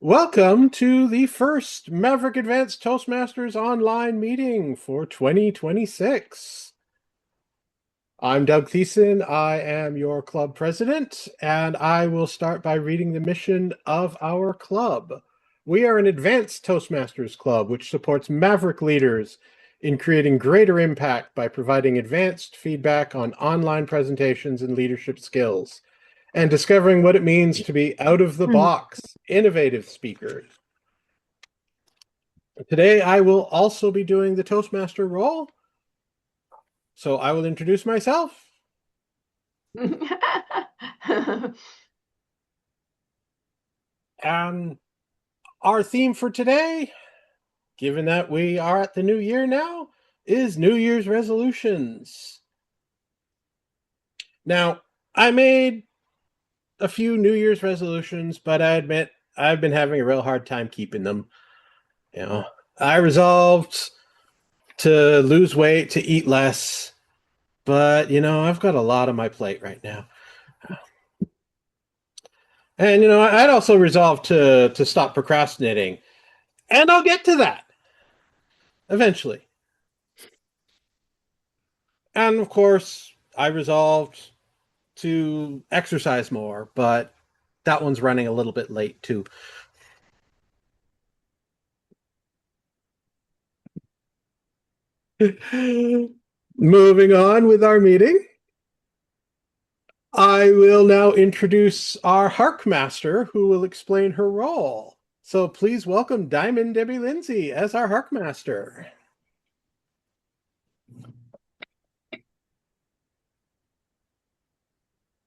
Welcome to the first Maverick Advanced Toastmasters Online meeting for 2026. I'm Doug Thiessen. I am your club president, and I will start by reading the mission of our club. We are an advanced Toastmasters club which supports Maverick leaders in creating greater impact by providing advanced feedback on online presentations and leadership skills, and discovering what it means to be out-of-the-box, innovative speakers. Today, I will also be doing the Toastmaster role, so I will introduce myself. And our theme for today, given that we are at the new year now, is New Year's resolutions. Now, I made a few New Year's resolutions, but I admit I've been having a real hard time keeping them. I resolved to lose weight, to eat less, but I've got a lot on my plate right now. And I'd also resolved to stop procrastinating, and I'll get to that eventually. And of course, I resolved to exercise more, but that one's running a little bit late too. Moving on with our meeting, I will now introduce our Harkmaster, who will explain her role. So please welcome Diamond Debbie Lindsey as our Harkmaster.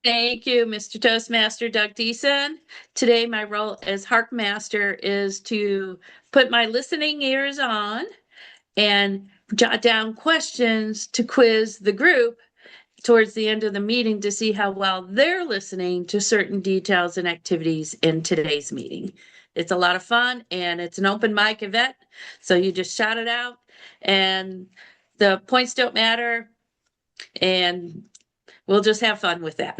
Thank you, Mr. Toastmaster Doug Thiessen. Today, my role as Harkmaster is to put my listening ears on and jot down questions to quiz the group towards the end of the meeting to see how well they're listening to certain details and activities in today's meeting. It's a lot of fun, and it's an open mic event, so you just shout it out, and the points don't matter, and we'll just have fun with that.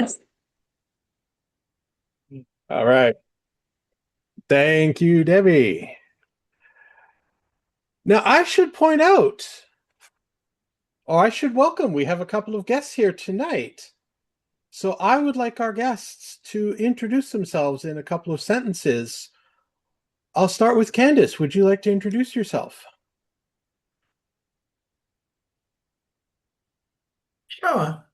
All right. Thank you, Debbie. Now, I should point out, or I should welcome, we have a couple of guests here tonight. So I would like our guests to introduce themselves in a couple of sentences. I'll start with Candace. Would you like to introduce yourself? Sure.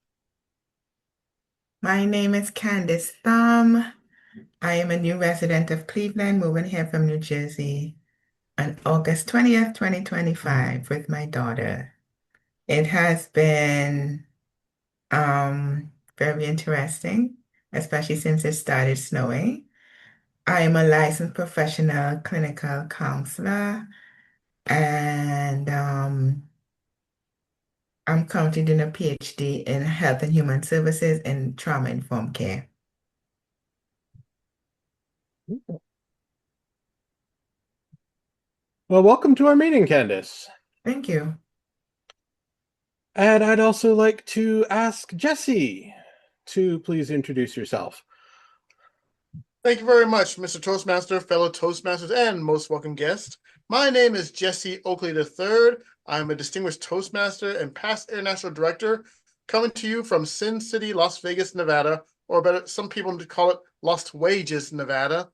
My name is Candace Thumb. I am a new resident of Cleveland, moving here from New Jersey on August 20th, 2025 with my daughter. It has been very interesting, especially since it started snowing. I am a licensed professional clinical counselor, and I'm currently doing a PhD in health and human services and trauma-informed care. Well, welcome to our meeting, Candace. Thank you. And I'd also like to ask Jesse to please introduce yourself. Thank you very much, Mr. Toastmaster, fellow Toastmasters, and most welcome guest. My name is Jesse Oakley III. I'm a distinguished Toastmaster and past international director, coming to you from Sin City, Las Vegas, Nevada, or better, some people call it Lost Wages, Nevada.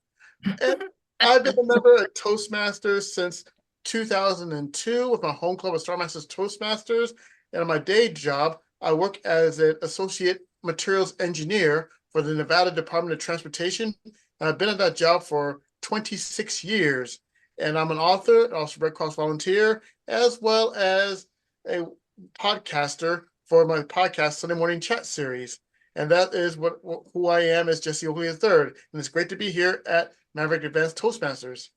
And I've been a member of Toastmasters since 2002 with my home club of Star Masters Toastmasters. And in my day job, I work as an associate materials engineer for the Nevada Department of Transportation. And I've been at that job for 26 years. And I'm an author, also Red Cross volunteer, as well as a podcaster for my podcast Sunday Morning Chat Series. And that is who I am as Jesse Oakley III. And it's great to be here at Maverick Advanced Toastmasters.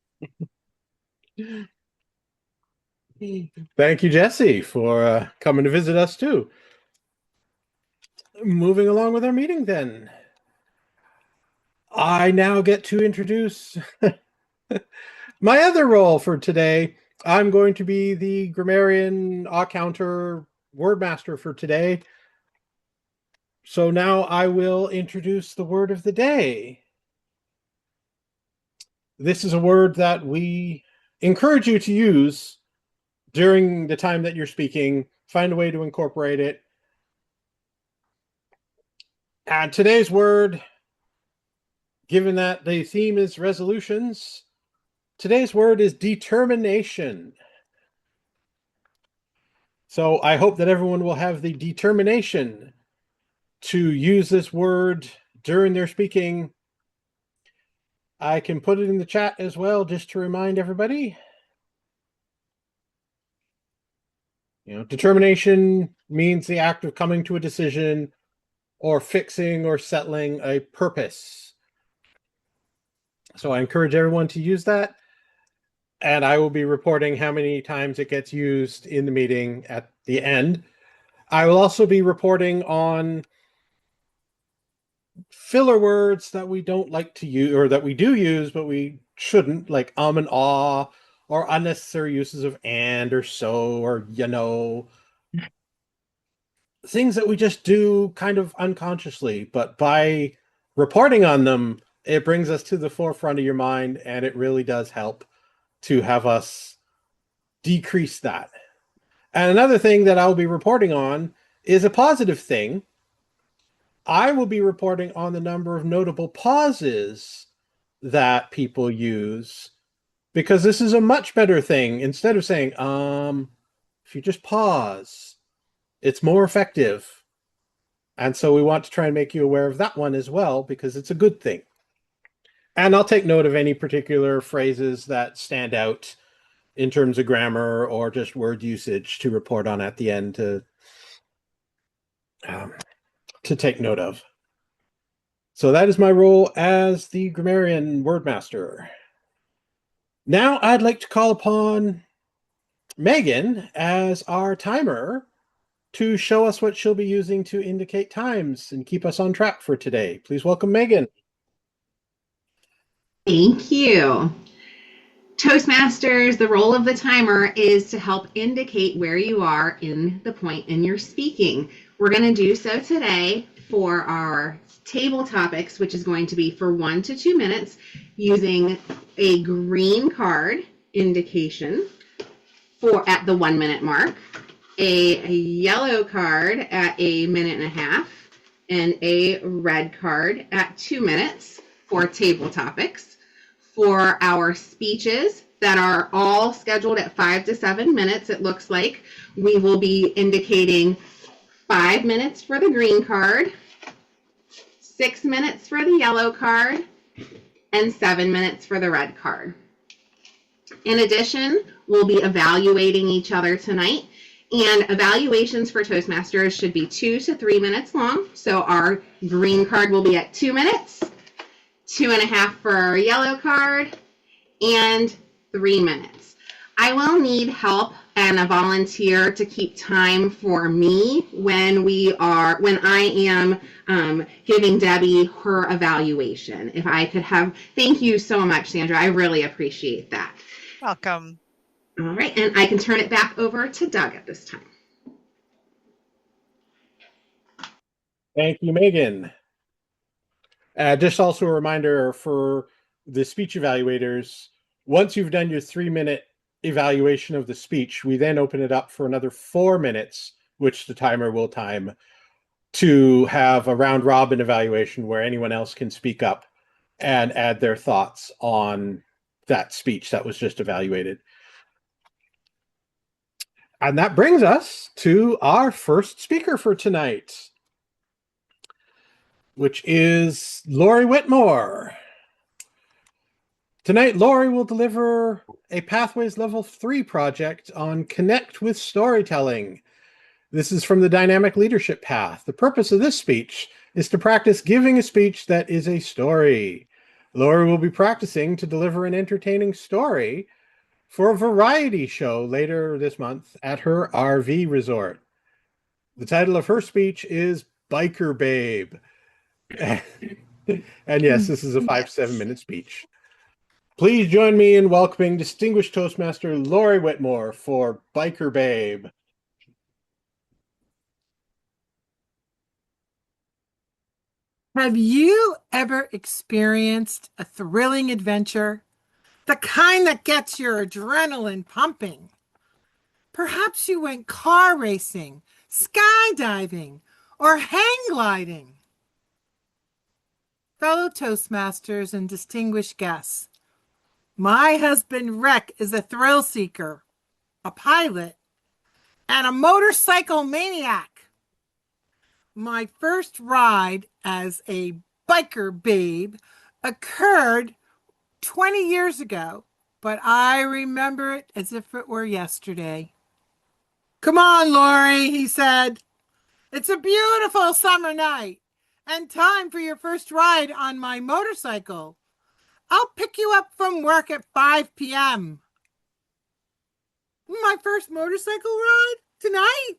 Thank you, Jesse, for coming to visit us too. Moving along with our meeting then. I now get to introduce my other role for today. I'm going to be the grammarian, counter, wordmaster for today. So now I will introduce the word of the day. This is a word that we encourage you to use during the time that you're speaking. Find a way to incorporate it. And today's word, given that the theme is resolutions, today's word is determination. So I hope that everyone will have the determination to use this word during their speaking. I can put it in the chat as well, just to remind everybody. Determination means the act of coming to a decision or fixing or settling a purpose. So I encourage everyone to use that. And I will be reporting how many times it gets used in the meeting at the end. I will also be reporting on filler words that we don't like to use, or that we do use, but we shouldn't, like and ah, or unnecessary uses of and or so, or things that we just do kind of unconsciously. But by reporting on them, it brings us to the forefront of your mind, and it really does help to have us decrease that. And another thing that I'll be reporting on is a positive thing. I will be reporting on the number of notable pauses that people use, because this is a much better thing. Instead of saying, if you just pause, it's more effective. And so we want to try and make you aware of that one as well, because it's a good thing. And I'll take note of any particular phrases that stand out in terms of grammar or just word usage to report on at the end to take note of. So that is my role as the grammarian wordmaster. Now I'd like to call upon Megan as our timer to show us what she'll be using to indicate times and keep us on track for today. Please welcome Megan. Thank you. Toastmasters, the role of the timer is to help indicate where you are in the point in your speaking. We're going to do so today for our table topics, which is going to be for 1 to 2 minutes, using a green card indication at the 1 minute mark, a yellow card at a minute and a half, and a red card at 2 minutes for table topics. For our speeches that are all scheduled at 5 to 7 minutes, it looks like we will be indicating 5 minutes for the green card, 6 minutes for the yellow card, and 7 minutes for the red card. In addition, we'll be evaluating each other tonight, and evaluations for Toastmasters should be 2 to 3 minutes long. So our green card will be at 2 minutes, 2.5 for our yellow card, and 3 minutes. I will need help and a volunteer to keep time for me when I am giving Debbie her evaluation. If I could have, thank you so much, Sandra. I really appreciate that. Welcome. All right, and I can turn it back over to Doug at this time. Thank you, Megan. Just also a reminder for the speech evaluators, once you've done your 3-minute evaluation of the speech, we then open it up for another 4 minutes, which the timer will time, to have a round robin evaluation where anyone else can speak up and add their thoughts on that speech that was just evaluated. And that brings us to our first speaker for tonight, which is Lori Whitmore. Tonight, Lori will deliver a Pathways Level 3 project on Connect with Storytelling. This is from the Dynamic Leadership Path. The purpose of this speech is to practice giving a speech that is a story. Lori will be practicing to deliver an entertaining story for a variety show later this month at her RV resort. The title of her speech is Biker Babe. And yes, this is a 5 to 7 minute speech. Please join me in welcoming distinguished Toastmaster Lori Whitmore for Biker Babe. Have you ever experienced a thrilling adventure The kind that gets your adrenaline pumping. Perhaps you went car racing, skydiving, or hang gliding. Fellow Toastmasters and distinguished guests, my husband Rick is a thrill seeker, a pilot, and a motorcycle maniac. My first ride as a biker babe occurred 20 years ago, but I remember it as if it were yesterday. Come on, Lori, he said. It's a beautiful summer night and time for your first ride on my motorcycle. I'll pick you up from work at 5 p.m. My first motorcycle ride tonight?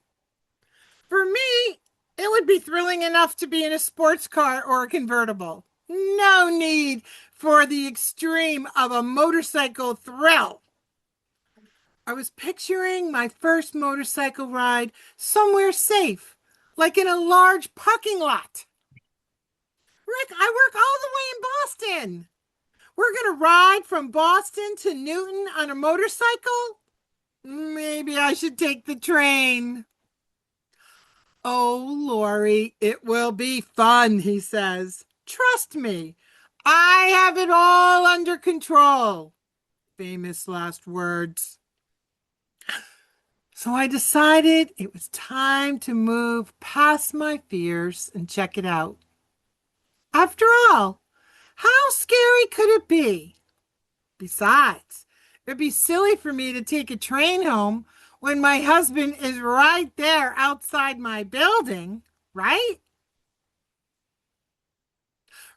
For me, it would be thrilling enough to be in a sports car or a convertible. No need for the extreme of a motorcycle thrill. I was picturing my first motorcycle ride somewhere safe, like in a large parking lot. Rick, I work all the way in Boston. We're going to ride from Boston to Newton on a motorcycle? Maybe I should take the train. Oh, Lori, it will be fun, he says. Trust me, I have it all under control. Famous last words. So I decided it was time to move past my fears and check it out. After all, how scary could it be? Besides, it'd be silly for me to take a train home when my husband is right there outside my building, right?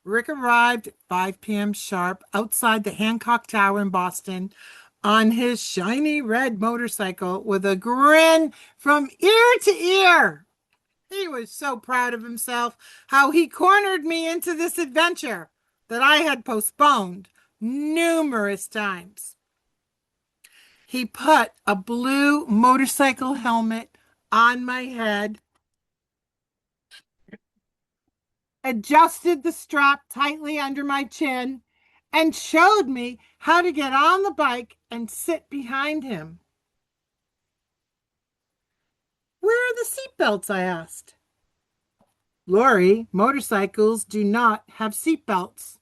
Rick arrived at 5 p.m. sharp outside the Hancock Tower in Boston on his shiny red motorcycle with a grin from ear to ear. He was so proud of himself how he cornered me into this adventure that I had postponed numerous times. He put a blue motorcycle helmet on my head, adjusted the strap tightly under my chin, and showed me how to get on the bike and sit behind him. Where are the seatbelts? I asked. Lori, motorcycles do not have seatbelts.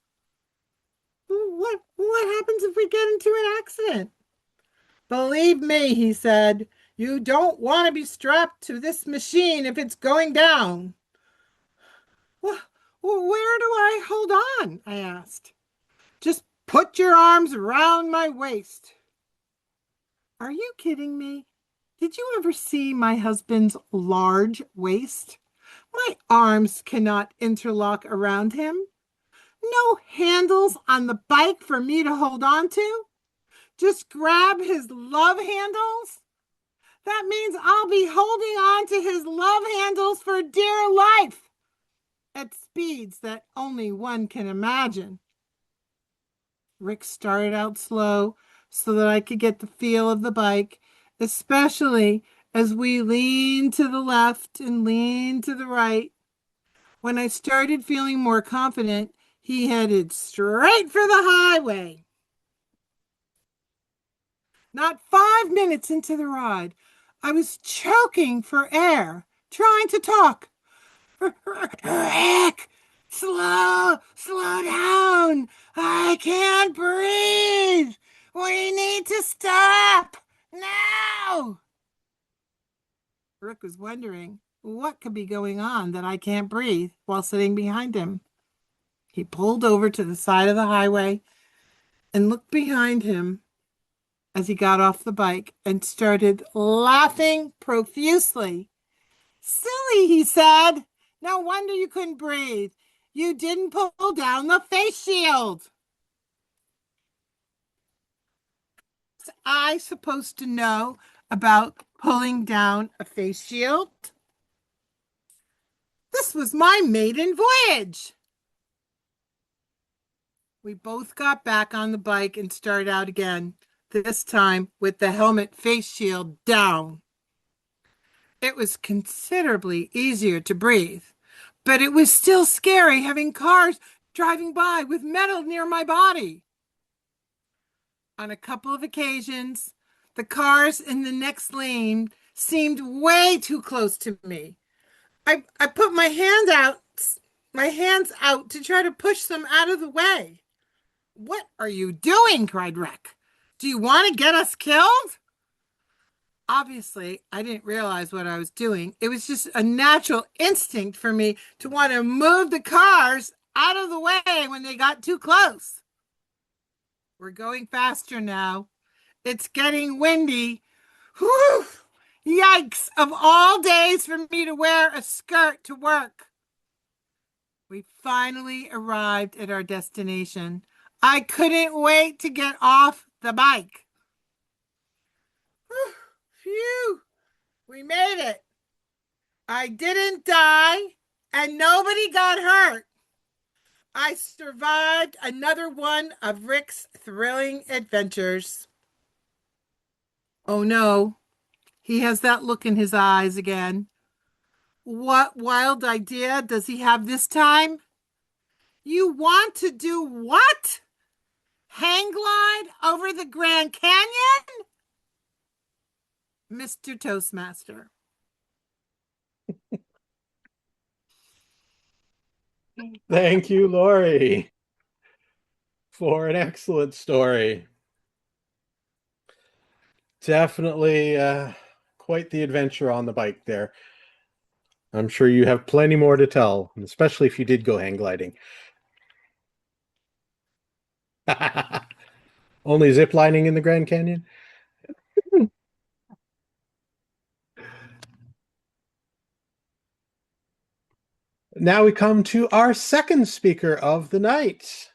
What happens if we get into an accident? Believe me, he said, you don't want to be strapped to this machine if it's going down. Well, where do I hold on? I asked. Just put your arms around my waist. Are you kidding me? Did you ever see my husband's large waist? My arms cannot interlock around him. No handles on the bike for me to hold on to. Just grab his love handles. That means I'll be holding on to his love handles for dear life at speeds that only one can imagine. Rick started out slow so that I could get the feel of the bike, especially as we leaned to the left and leaned to the right. When I started feeling more confident, he headed straight for the highway. Not 5 minutes into the ride, I was choking for air, trying to talk. Rick, slow down. I can't breathe. We need to stop now. Rick was wondering what could be going on that I can't breathe while sitting behind him. He pulled over to the side of the highway and looked behind him as he got off the bike and started laughing profusely. Silly, he said. No wonder you couldn't breathe. You didn't pull down the face shield. Was I supposed to know about pulling down a face shield? This was my maiden voyage. We both got back on the bike and started out again, this time with the helmet face shield down. It was considerably easier to breathe, but it was still scary having cars driving by with metal near my body. On a couple of occasions, the cars in the next lane seemed way too close to me. I put my hands out to try to push them out of the way. What are you doing? Cried Rick. Do you want to get us killed? Obviously, I didn't realize what I was doing. It was just a natural instinct for me to want to move the cars out of the way when they got too close. We're going faster now. It's getting windy. Whew! Yikes! Of all days for me to wear a skirt to work. We finally arrived at our destination. I couldn't wait to get off the bike. Whew! Phew! We made it. I didn't die, and nobody got hurt. I survived another one of Rick's thrilling adventures. Oh no, he has that look in his eyes again. What wild idea does he have this time? You want to do what? Hang glide over the Grand Canyon? Mr. Toastmaster. Thank you, Lori, for an excellent story. Definitely quite the adventure on the bike there. I'm sure you have plenty more to tell, especially if you did go hang gliding. Only zip lining in the Grand Canyon? Now we come to our second speaker of the night.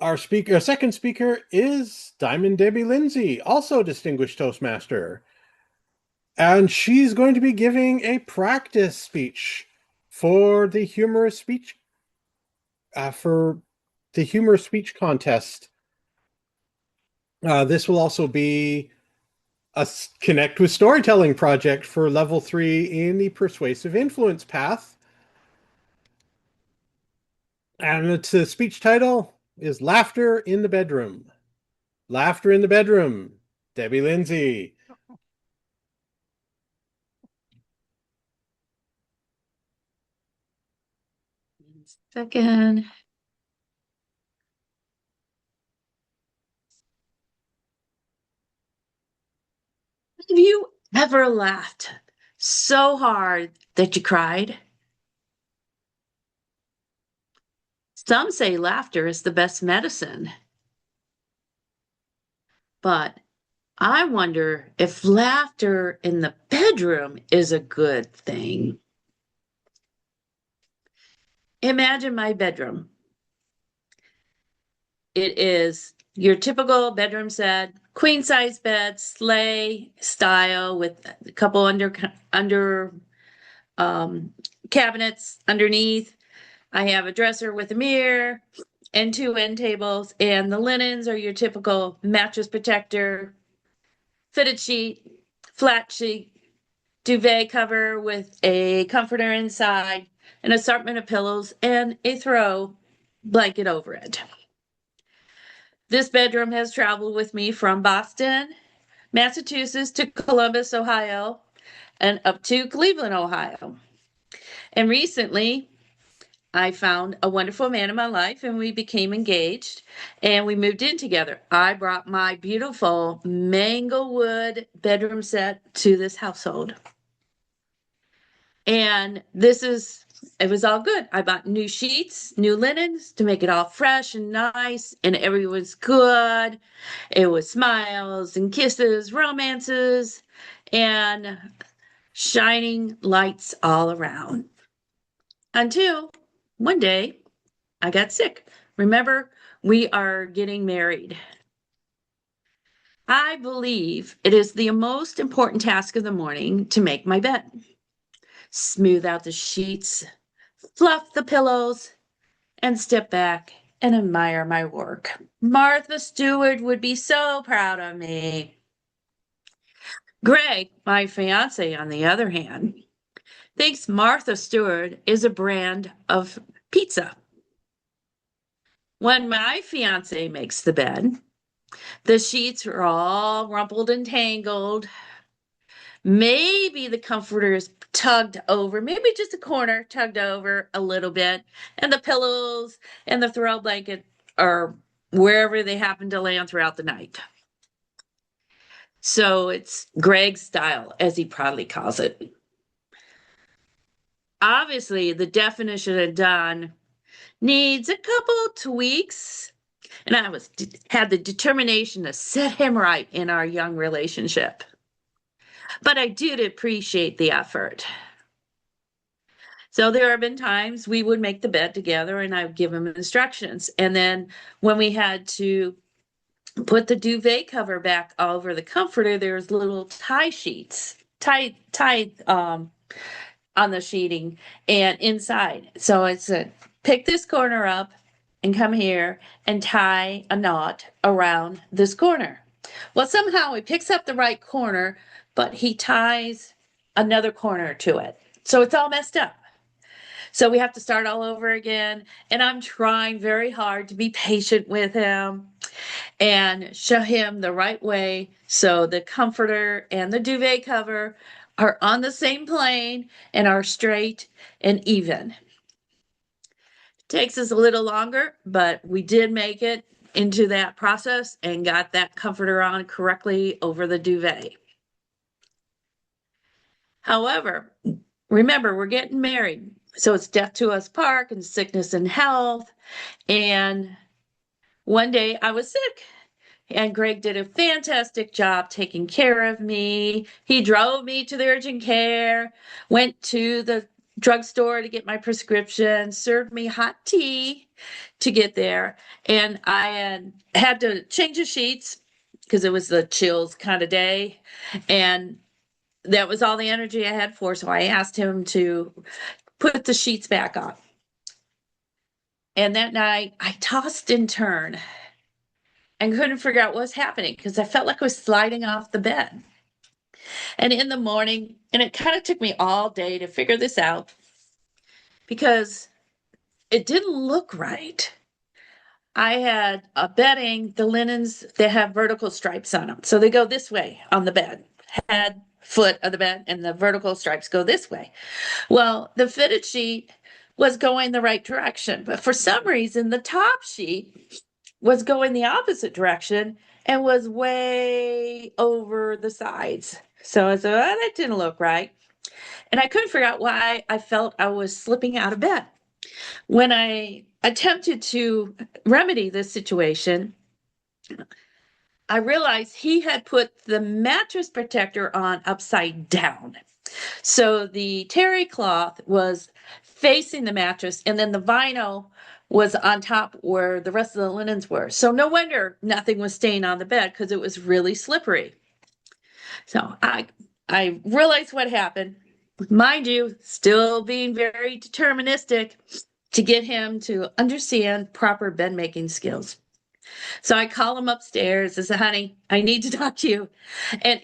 Our second speaker is Diamond Debbie Lindsey, also a distinguished Toastmaster. And she's going to be giving a practice speech for the humorous speech contest. This will also be a Connect with Storytelling project for level 3 in the Persuasive Influence path. And the speech title is Laughter in the Bedroom. Laughter in the Bedroom. Debbie Lindsey. Second. Have you ever laughed so hard that you cried? Some say laughter is the best medicine. But I wonder if laughter in the bedroom is a good thing. Imagine my bedroom. It is your typical bedroom set, queen size bed, sleigh style with a couple under cabinets underneath. I have a dresser with a mirror and 2 end tables, and the linens are your typical mattress protector, fitted sheet, flat sheet, duvet cover with a comforter inside, an assortment of pillows, and a throw blanket over it. This bedroom has traveled with me from Boston, Massachusetts to Columbus, Ohio, and up to Cleveland, Ohio. And recently, I found a wonderful man in my life and we became engaged and we moved in together. I brought my beautiful Manglewood bedroom set to this household. And it was all good. I bought new sheets, new linens to make it all fresh and nice, and everything was good. It was smiles and kisses, romances, and shining lights all around. Until one day I got sick. Remember, we are getting married. I believe it is the most important task of the morning to make my bed. Smooth out the sheets, fluff the pillows, and step back and admire my work. Martha Stewart would be so proud of me. Greg, my fiance, on the other hand, thinks Martha Stewart is a brand of pizza. When my fiance makes the bed, the sheets are all rumpled and tangled. Maybe the comforter is tugged over, maybe just a corner tugged over a little bit, and the pillows and the throw blanket are wherever they happen to land throughout the night. So it's Greg's style, as he proudly calls it. Obviously, the definition of done needs a couple tweaks, and I had the determination to set him right in our young relationship. But I did appreciate the effort. So there have been times we would make the bed together and I would give him instructions. And then when we had to put the duvet cover back over the comforter, there's little tie sheets, tie on the sheeting and inside. So I said, pick this corner up and come here and tie a knot around this corner. Well, somehow he picks up the right corner, but he ties another corner to it. So it's all messed up. So we have to start all over again. And I'm trying very hard to be patient with him and show him the right way so the comforter and the duvet cover are on the same plane and are straight and even. Takes us a little longer, but we did make it into that process and got that comforter on correctly over the duvet. However, remember, we're getting married. So it's death to us part and sickness and health. And one day I was sick and Greg did a fantastic job taking care of me. He drove me to the urgent care, went to the drugstore to get my prescription, served me hot tea to get there. And I had to change the sheets because it was the chills kind of day. And that was all the energy I had for. So I asked him to put the sheets back on. And that night I tossed and turned and couldn't figure out what was happening because I felt like I was sliding off the bed. And in the morning, and it kind of took me all day to figure this out because it didn't look right. I had a bedding, the linens, they have vertical stripes on them. So they go this way on the bed, head, foot of the bed, and the vertical stripes go this way. Well, the fitted sheet was going the right direction, but for some reason, the top sheet was going the opposite direction and was way over the sides. So I said, oh, that didn't look right. And I couldn't figure out why I felt I was slipping out of bed. When I attempted to remedy this situation, I realized he had put the mattress protector on upside down. So the terry cloth was facing the mattress, and then the vinyl was on top where the rest of the linens were. So no wonder nothing was staying on the bed because it was really slippery. So I realized what happened. Mind you, still being very deterministic to get him to understand proper bed making skills. So I call him upstairs and say, honey, I need to talk to you. And,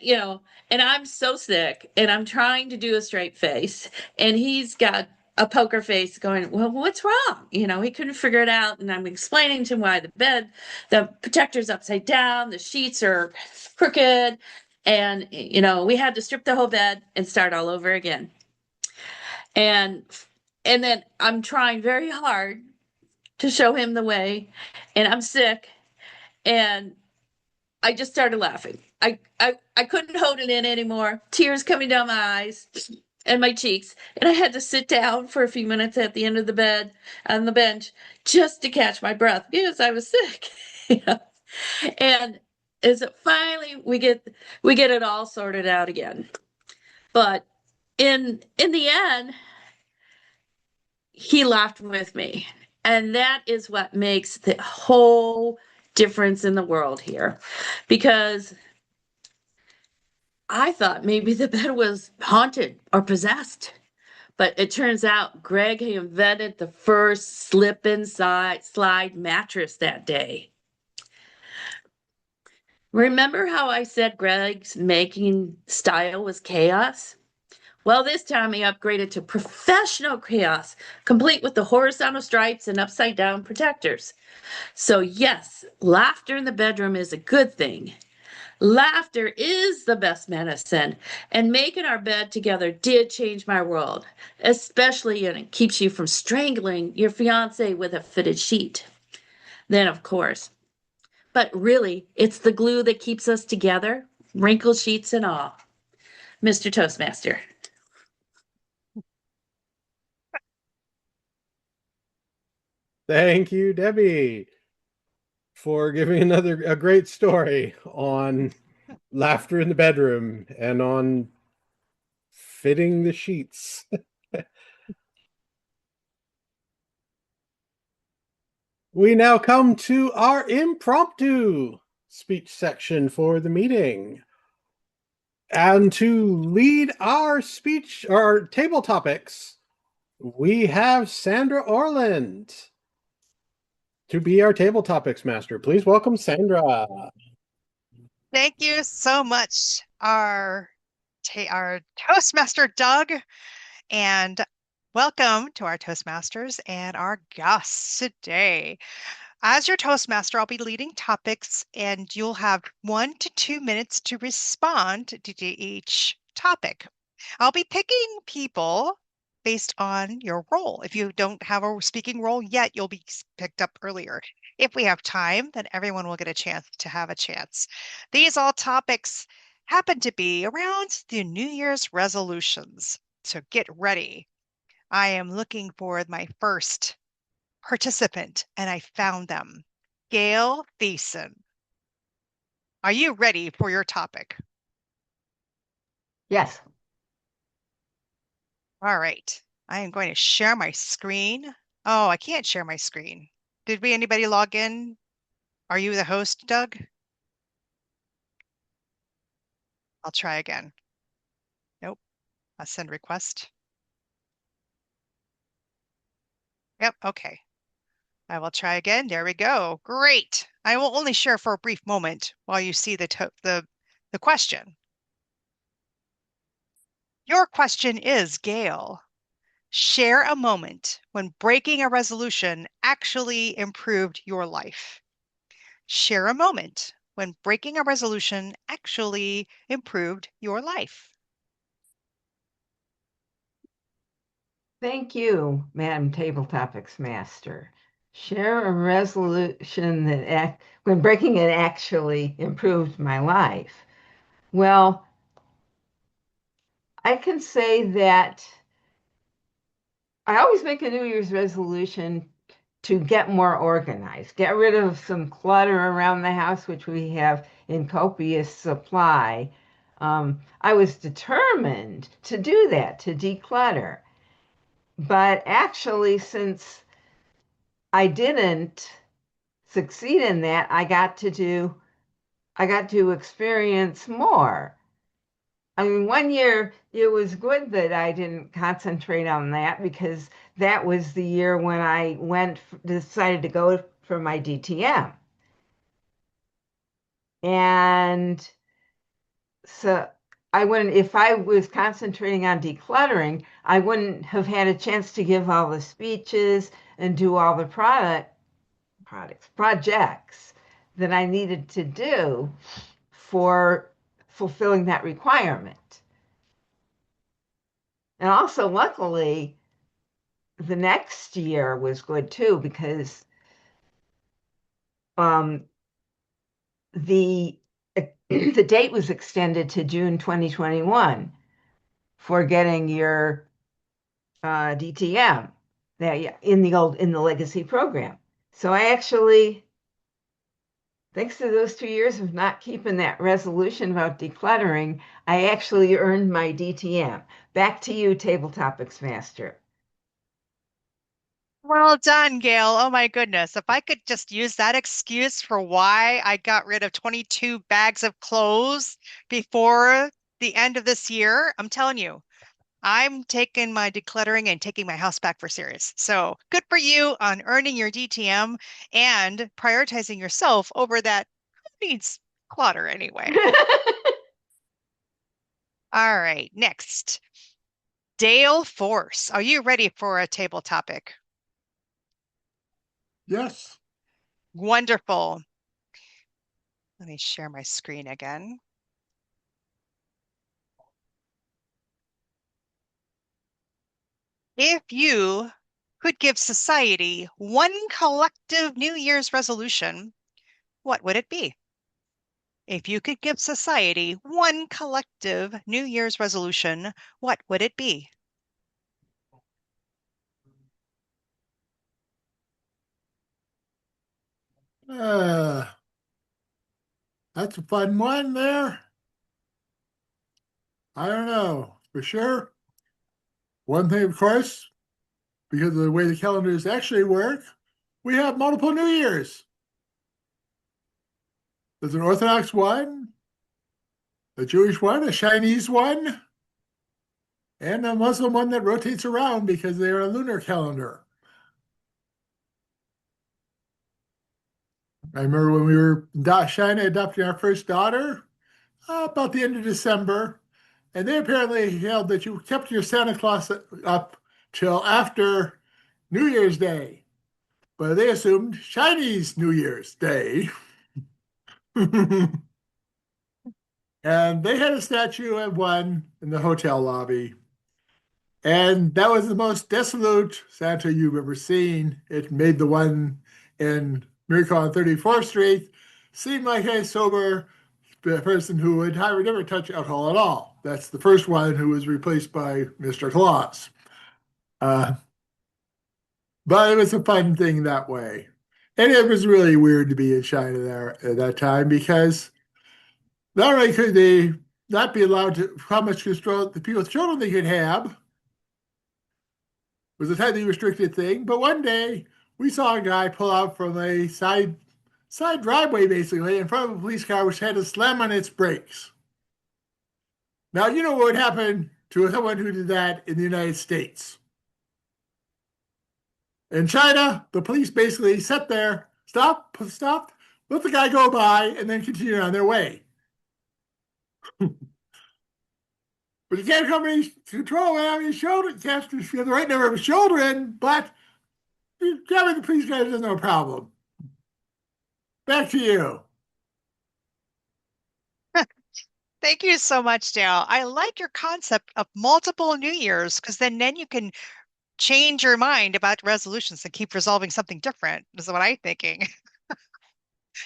and I'm so sick and I'm trying to do a straight face. And he's got a poker face going, well, what's wrong? He couldn't figure it out. And I'm explaining to him why the protector's upside down, the sheets are crooked. And, we had to strip the whole bed and start all over again. And then I'm trying very hard to show him the way. And I'm sick. And I just started laughing. I couldn't hold it in anymore. Tears coming down my eyes and my cheeks. And I had to sit down for a few minutes at the end of the bed on the bench just to catch my breath because I was sick. And as finally we get it all sorted out again. But in the end, he laughed with me. And that is what makes the whole difference in the world here, because I thought maybe the bed was haunted or possessed, but it turns out Greg had invented the first slip inside slide mattress that day. Remember how I said Greg's making style was chaos? Well, this time he upgraded to professional chaos, complete with the horizontal stripes and upside down protectors. So, yes, laughter in the bedroom is a good thing. Laughter is the best medicine, and making our bed together did change my world, especially when it keeps you from strangling your fiance with a fitted sheet. Then, of course, but really, it's the glue that keeps us together, wrinkled sheets and all. Mr. Toastmaster. Thank you, Debbie, for giving a great story on laughter in the bedroom and on fitting the sheets. We now come to our impromptu speech section for the meeting. And to lead our speech, our table topics, we have Sandra Orland to be our table topics master. Please welcome Sandra. Thank you so much, our Toastmaster Doug, and welcome to our Toastmasters and our guests today. As your Toastmaster, I'll be leading topics, and you'll have 1 to 2 minutes to respond to each topic. I'll be picking people based on your role. If you don't have a speaking role yet, you'll be picked up earlier. If we have time, then everyone will get a chance to have a chance. These all topics happen to be around the New Year's resolutions. So get ready. I am looking for my first participant, and I found them. Gail Thiessen. Are you ready for your topic? Yes. All right. I am going to share my screen. Oh, I can't share my screen. Did anybody log in? Are you the host, Doug? I'll try again. Nope. I'll send request. Yep, okay. I will try again. There we go. Great. I will only share for a brief moment while you see the question. Your question is, Gail, share a moment when breaking a resolution actually improved your life. Share a moment when breaking a resolution actually improved your life. Thank you, Madam Table Topics Master. Share a resolution that when breaking it actually improved my life. Well, I can say that I always make a New Year's resolution to get more organized, get rid of some clutter around the house, which we have in copious supply. I was determined to do that, to declutter. But actually, since I didn't succeed in that, I got to experience more. I mean, one year it was good that I didn't concentrate on that because that was the year when I decided to go for my DTM. And so I wouldn't, if I was concentrating on decluttering, I wouldn't have had a chance to give all the speeches and do all the projects that I needed to do for fulfilling that requirement. And also, luckily, the next year was good too because the the date was extended to June 2021 for getting your DTM that in the legacy program. So I actually, thanks to those 2 years of not keeping that resolution about decluttering, I actually earned my DTM. Back to you, Table Topics Master. Well done, Gail. Oh my goodness. If I could just use that excuse for why I got rid of 22 bags of clothes before the end of this year, I'm telling you, I'm taking my decluttering and taking my house back for serious. So good for you on earning your DTM and prioritizing yourself over that. Who needs clutter anyway? All right, next. Dale Force, are you ready for a table topic? Yes. Wonderful. Let me share my screen again. If you could give society one collective New Year's resolution, what would it be? If you could give society one collective New Year's resolution, what would it be? That's a fun one there. I don't know for sure. One thing, of course, because of the way the calendars actually work, we have multiple New Years. There's an Orthodox one, a Jewish one, a Chinese one, and a Muslim one that rotates around because they're a lunar calendar. I remember when we were in China adopting our first daughter, about the end of December, and they apparently held that you kept your Santa Claus up till after New Year's Day, but they assumed Chinese New Year's Day. And they had a statue of one in the hotel lobby. And that was the most dissolute Santa you've ever seen. It made the one in Miracle on 34th Street seem like a sober person who would never touch alcohol at all. That's the first one who was replaced by Mr. Claus. But it was a fun thing that way. And it was really weird to be in China there at that time because not only could they not be allowed to, how much control the people with children they could have, it was a tightly restricted thing, but one day we saw a guy pull out from a side driveway basically in front of a police car which had to slam on its brakes. Now, you know what would happen to someone who did that in the United States. In China, the police basically sat there, stop, let the guy go by, and then continue on their way. But you can't come any control how many children, you have the right number of children, but grabbing the police guys is no problem. Back to you. Thank you so much, Dale. I like your concept of multiple New Year's because then you can change your mind about resolutions and keep resolving something different, is what I'm thinking.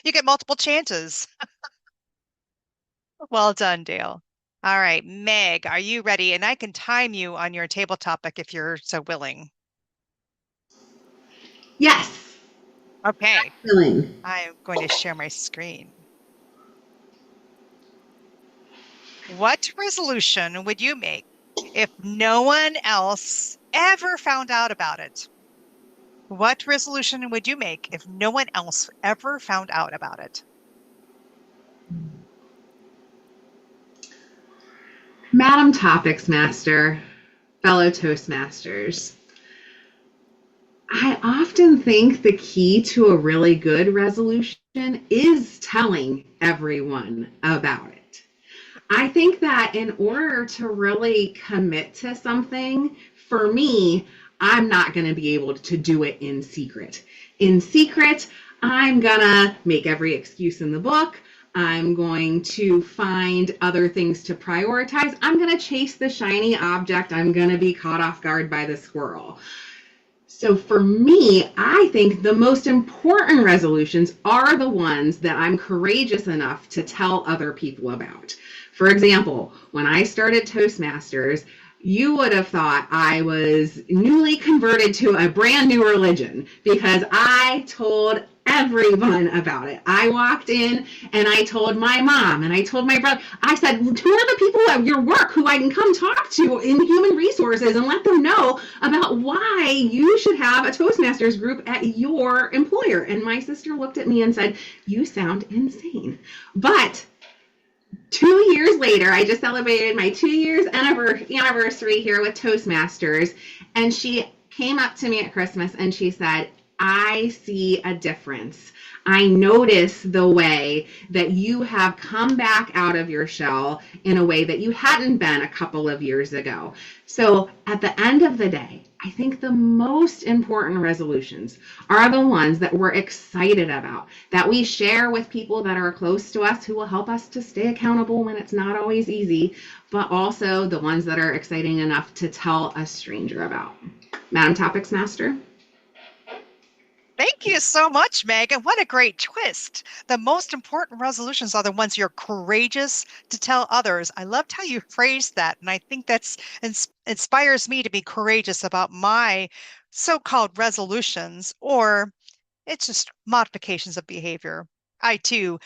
You get multiple chances. Well done, Dale. All right, Meg, are you ready? And I can time you on your table topic if you're so willing. Yes. Okay. Willing. I'm going to share my screen. What resolution would you make if no one else ever found out about it? What resolution would you make if no one else ever found out about it? Madam Topics Master, fellow Toastmasters, I often think the key to a really good resolution is telling everyone about it. I think that in order to really commit to something, for me, I'm not going to be able to do it in secret. In secret, I'm going to make every excuse in the book. I'm going to find other things to prioritize. I'm going to chase the shiny object. I'm going to be caught off guard by the squirrel. So for me, I think the most important resolutions are the ones that I'm courageous enough to tell other people about. For example, when I started Toastmasters, you would have thought I was newly converted to a brand new religion because I told everyone about it. I walked in and I told my mom and I told my brother. I said, who are the people at your work who I can come talk to in human resources and let them know about why you should have a Toastmasters group at your employer? And my sister looked at me and said, you sound insane. But 2 years later, I just celebrated my 2 years anniversary here with Toastmasters, and she came up to me at Christmas and she said, I see a difference. I notice the way that you have come back out of your shell in a way that you hadn't been a couple of years ago. So at the end of the day, I think the most important resolutions are the ones that we're excited about, that we share with people that are close to us who will help us to stay accountable when it's not always easy, but also the ones that are exciting enough to tell a stranger about. Madam Topics Master? Thank you so much, Megan. What a great twist. The most important resolutions are the ones you're courageous to tell others. I loved how you phrased that. And I think that's inspires me to be courageous about my so-called resolutions, or it's just modifications of behavior. I too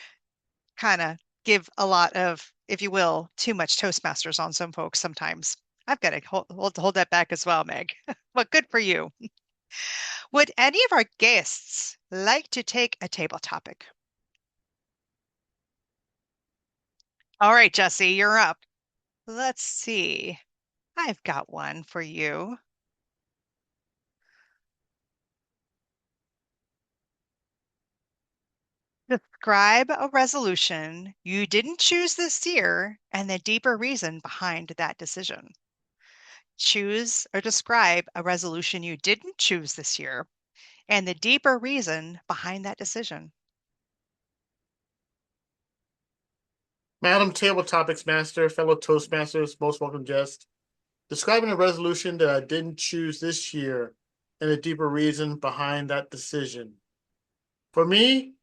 kind of give a lot of, if you will, too much Toastmasters on some folks sometimes. I've got to hold that back as well, Meg. But good for you. Would any of our guests like to take a table topic? All right, Jesse, you're up. Let's see. I've got one for you. Describe a resolution you didn't choose this year and the deeper reason behind that decision. Choose or describe a resolution you didn't choose this year and the deeper reason behind that decision. Madam Table Topics Master, fellow Toastmasters, most welcome guest, describing a resolution that I didn't choose this year and a deeper reason behind that decision. For me,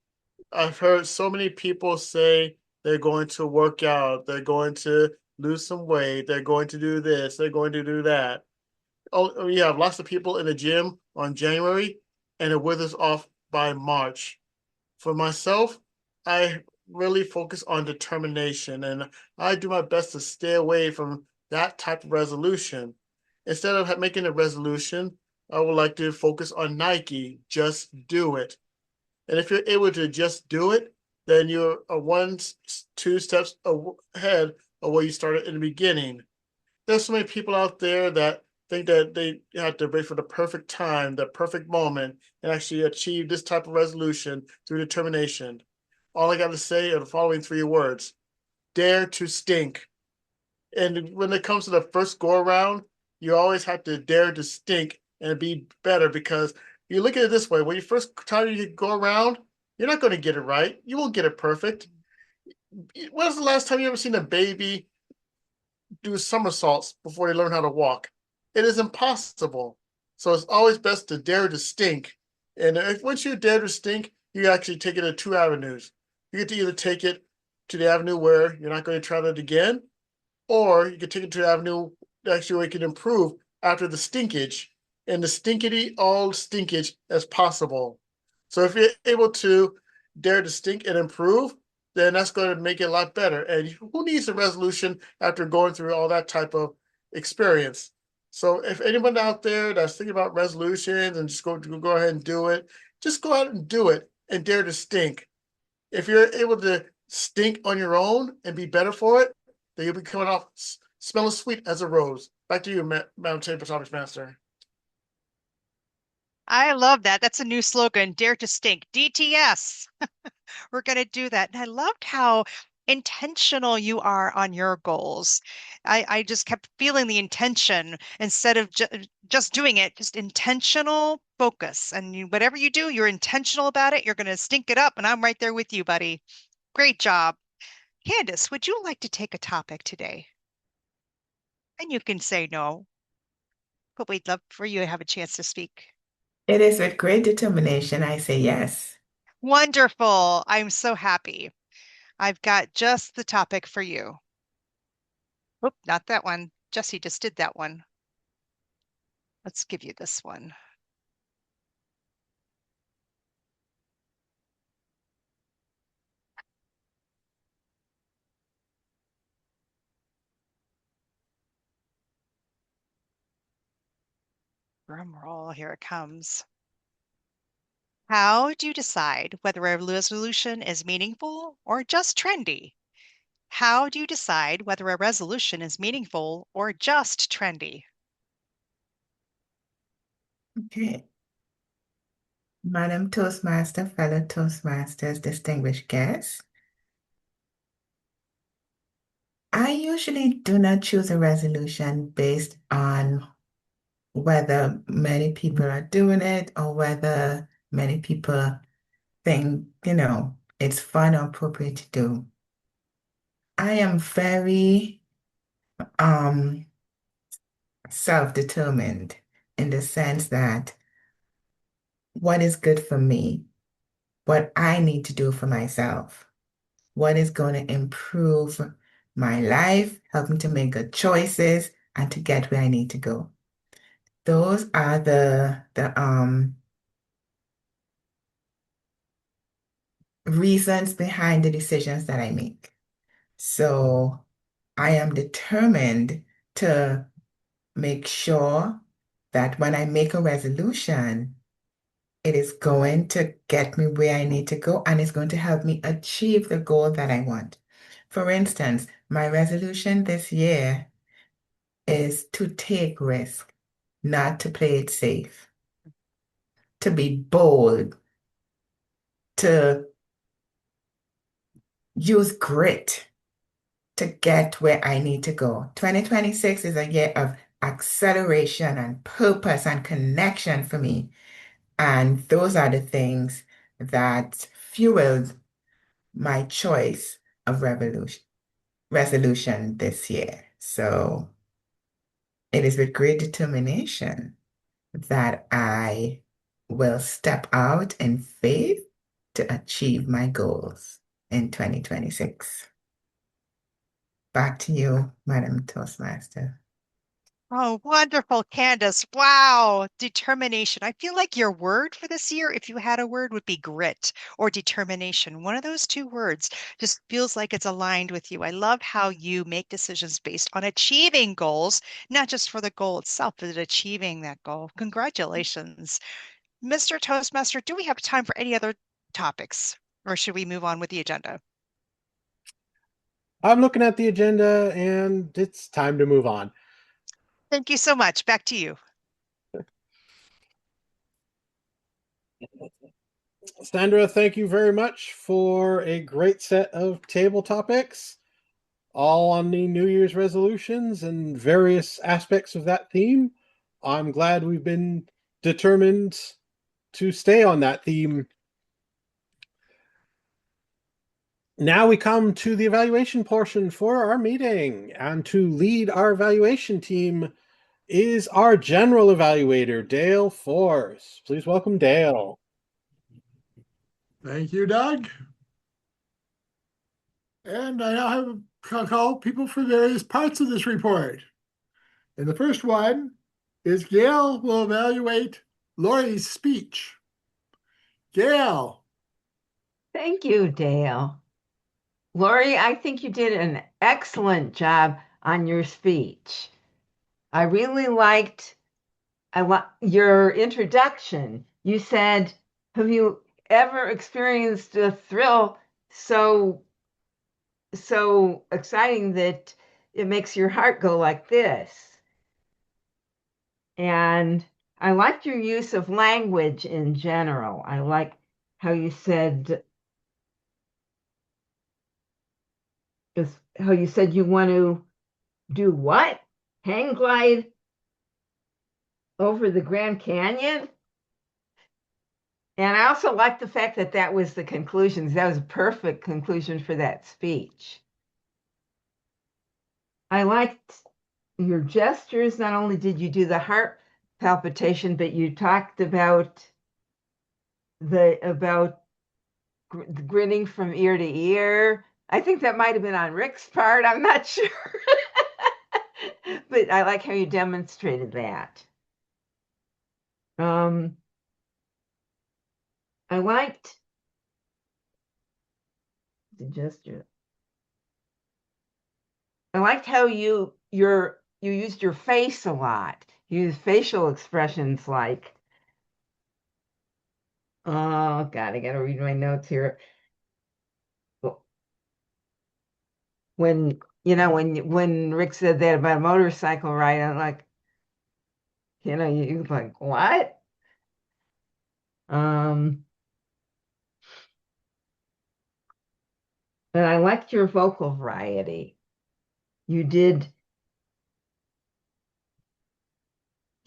I've heard so many people say they're going to work out, they're going to lose some weight, they're going to do this, they're going to do that. Oh, you have lots of people in the gym on January, and it withers off by March. For myself, I really focus on determination, and I do my best to stay away from that type of resolution. Instead of making a resolution, I would like to focus on Nike, just do it. And if you're able to just do it, then you're one, two steps ahead of where you started in the beginning. There's so many people out there that think that they have to wait for the perfect time, the perfect moment, and actually achieve this type of resolution through determination. All I got to say are the following three words: dare to stink. And when it comes to the first go around, you always have to dare to stink and be better, because you look at it this way: when you first time you go around, you're not going to get it right. You won't get it perfect. When was the last time you ever seen a baby do somersaults before they learn how to walk? It is impossible. So it's always best to dare to stink. And once you dare to stink, you actually take it in two avenues. You get to either take it to the avenue where you're not going to try that again, or you can take it to the avenue actually where you can improve after the stinkage, and the stinkity all stinkage as possible. So if you're able to dare to stink and improve, then that's going to make it a lot better. And who needs a resolution after going through all that type of experience? So if anyone out there that's thinking about resolutions and just go ahead and do it, just go out and do it and dare to stink. If you're able to stink on your own and be better for it, then you'll be coming off smelling sweet as a rose. Back to you, Madam Table Topics Master. I love that. That's a new slogan, Dare to Stink, DTS. We're going to do that. And I loved how intentional you are on your goals. I just kept feeling the intention instead of just doing it, just intentional focus. And whatever you do, you're intentional about it. You're going to stink it up. And I'm right there with you, buddy. Great job. Candace, would you like to take a topic today? And you can say no, but we'd love for you to have a chance to speak. It is with great determination I say yes. Wonderful. I'm so happy. I've got just the topic for you. Oop, not that one. Jesse just did that one. Let's give you this one. Drum roll, here it comes. How do you decide whether a resolution is meaningful or just trendy? How do you decide whether a resolution is meaningful or just trendy? Okay. Madam Toastmaster, fellow Toastmasters, distinguished guests. I usually do not choose a resolution based on whether many people are doing it or whether many people think, it's fun or appropriate to do. I am very um self-determined in the sense that what is good for me, what I need to do for myself, what is going to improve my life, help me to make good choices and to get where I need to go. Those are the reasons behind the decisions that I make. So I am determined to make sure that when I make a resolution, it is going to get me where I need to go and it's going to help me achieve the goal that I want. For instance, my resolution this year is to take risk, not to play it safe, to be bold, to use grit to get where I need to go. 2026 is a year of acceleration and purpose and connection for me. And those are the things that fueled my choice of resolution this year. So it is with great determination that I will step out in faith to achieve my goals in 2026. Back to you, Madam Toastmaster. Oh, wonderful, Candace. Wow, determination. I feel like your word for this year, if you had a word, would be grit or determination. One of those two words just feels like it's aligned with you. I love how you make decisions based on achieving goals, not just for the goal itself, but achieving that goal. Congratulations. Mr. Toastmaster, do we have time for any other topics, or should we move on with the agenda? I'm looking at the agenda and it's time to move on. Thank you so much. Back to you. Sandra, thank you very much for a great set of table topics, all on the New Year's resolutions and various aspects of that theme. I'm glad we've been determined to stay on that theme. Now we come to the evaluation portion for our meeting, and to lead our evaluation team is our general evaluator, Dale Force. Please welcome Dale. Thank you, Doug. And I now have called people for various parts of this report. And the first one is Gail will evaluate Lori's speech. Gail. Thank you, Dale. Lori, I think you did an excellent job on your speech. I really liked your introduction. You said, have you ever experienced a thrill so exciting that it makes your heart go like this? And I liked your use of language in general. I like how you said you want to do what? Hang glide over the Grand Canyon? And I also like the fact that that was the conclusions. That was a perfect conclusion for that speech. I liked your gestures. Not only did you do the heart palpitation, but you talked about grinning from ear to ear. I think that might have been on Rick's part. I'm not sure. But I like how you demonstrated that. I liked the gesture. I liked how you used your face a lot. You used facial expressions like, oh God, I gotta read my notes here. When Rick said that about a motorcycle ride, I'm like, you like, what? And I liked your vocal variety. You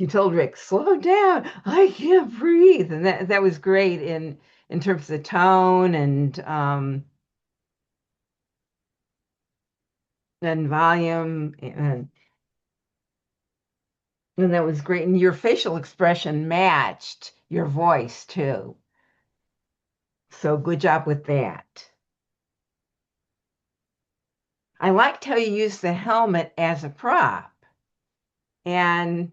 told Rick, slow down, I can't breathe. And that was great in terms of tone and volume and that was great. And your facial expression matched your voice too. So good job with that. I liked how you used the helmet as a prop. And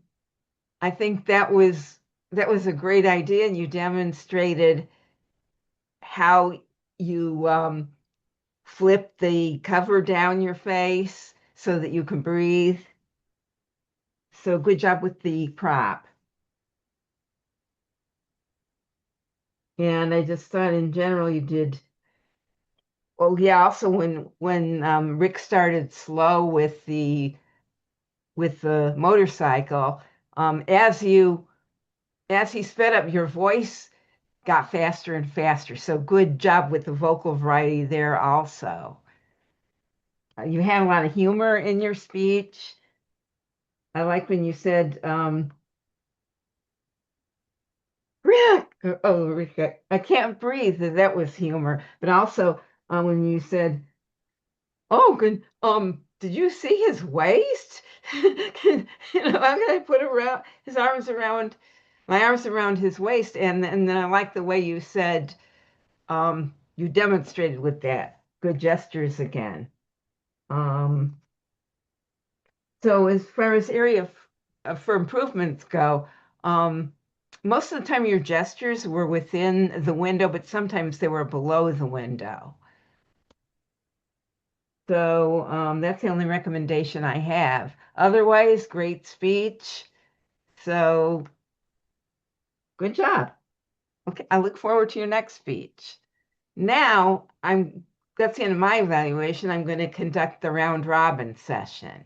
I think that was a great idea. And you demonstrated how you flip the cover down your face so that you can breathe. So good job with the prop. And I just thought in general you did. Well, yeah. Also, when Rick started slow with the motorcycle, as he sped up, your voice got faster and faster. So good job with the vocal variety there also. You had a lot of humor in your speech. I like when you said, Rick, Rick, I can't breathe. That was humor. But also when you said, oh, good, did you see his waist? I'm gonna put around his arms around my arms around his waist, and then I like the way you said, you demonstrated with that. Good gestures again. So as far as area for improvements go, most of the time your gestures were within the window, but sometimes they were below the window. So that's the only recommendation I have. Otherwise, great speech. So good job. Okay, I look forward to your next speech. Now that's the end of my evaluation. I'm going to conduct the round robin session.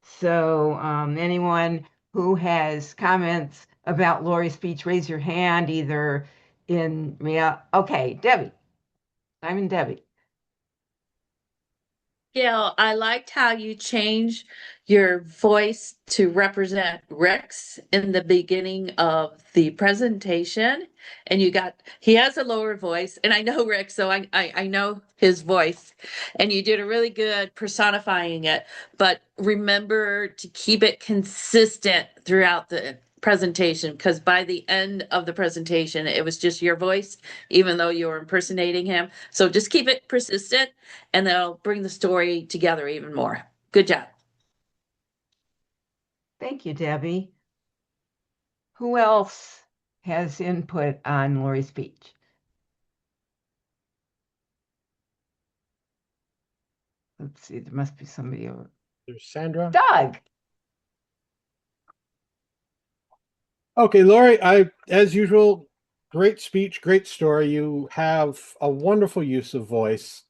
So anyone who has comments about Lori's speech, raise your hand either in real. Okay, Debbie. I'm in Debbie. Gail, I liked how you changed your voice to represent Rex in the beginning of the presentation. And he has a lower voice, and I know Rex, so I know his voice. And you did a really good personifying it, but remember to keep it consistent throughout the presentation, because by the end of the presentation, it was just your voice, even though you were impersonating him. So just keep it persistent, and that'll bring the story together even more. Good job. Thank you, Debbie. Who else has input on Lori's speech? Let's see, there must be somebody over. There's Sandra. Doug. Okay, Lori, as usual, great speech, great story. You have a wonderful use of voice.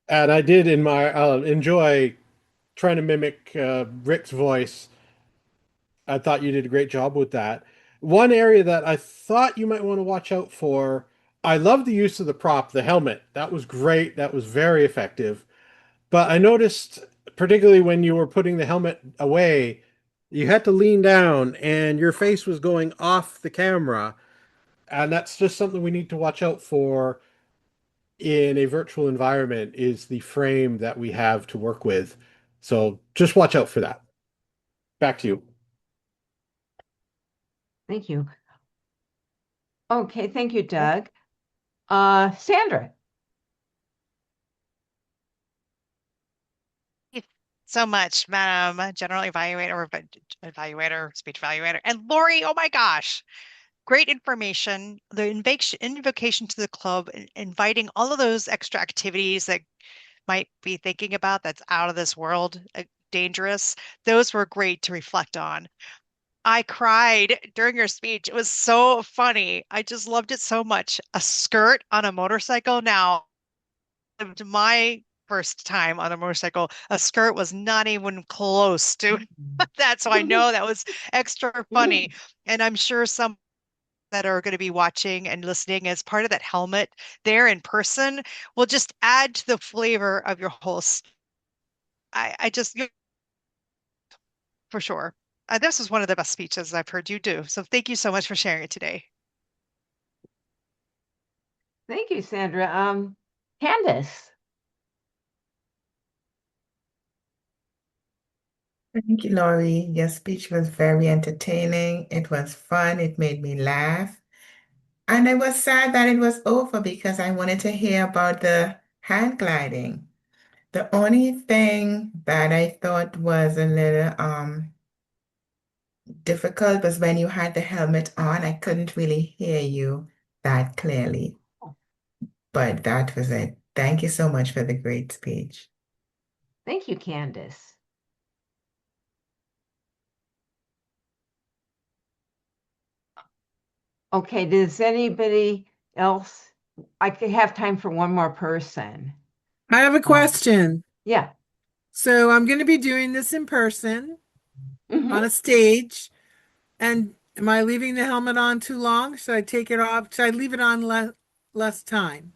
And I did enjoy trying to mimic Rick's voice. I thought you did a great job with that. One area that I thought you might want to watch out for, I love the use of the prop, the helmet. That was great. That was very effective. But I noticed, particularly when you were putting the helmet away, you had to lean down and your face was going off the camera. And that's just something we need to watch out for in a virtual environment, is the frame that we have to work with. So just watch out for that. Back to you. Thank you. Okay, thank you, Doug. Sandra. So much, Madam General Evaluator, Speech Evaluator, and Lori. Oh my gosh, great information. The invocation to the club, inviting all of those extra activities that might be thinking about that's out of this world, dangerous. Those were great to reflect on. I cried during your speech. It was so funny. I just loved it so much. A skirt on a motorcycle. Now, my first time on a motorcycle, a skirt was not even close to that. So I know that was extra funny. And I'm sure some that are going to be watching and listening as part of that helmet there in person will just add to the flavor of your whole. I just, for sure. This was one of the best speeches I've heard you do. So thank you so much for sharing it today. Thank you, Sandra. Candace. Thank you, Lori. Your speech was very entertaining. It was fun. It made me laugh. And I was sad that it was over because I wanted to hear about the hand gliding. The only thing that I thought was a little difficult was when you had the helmet on. I couldn't really hear you that clearly. But that was it. Thank you so much for the great speech. Thank you, Candace. Okay, does anybody else? I could have time for one more person. I have a question. Yeah. So I'm going to be doing this in person on a stage. And am I leaving the helmet on too long? Should I take it off? Should I leave it on less time?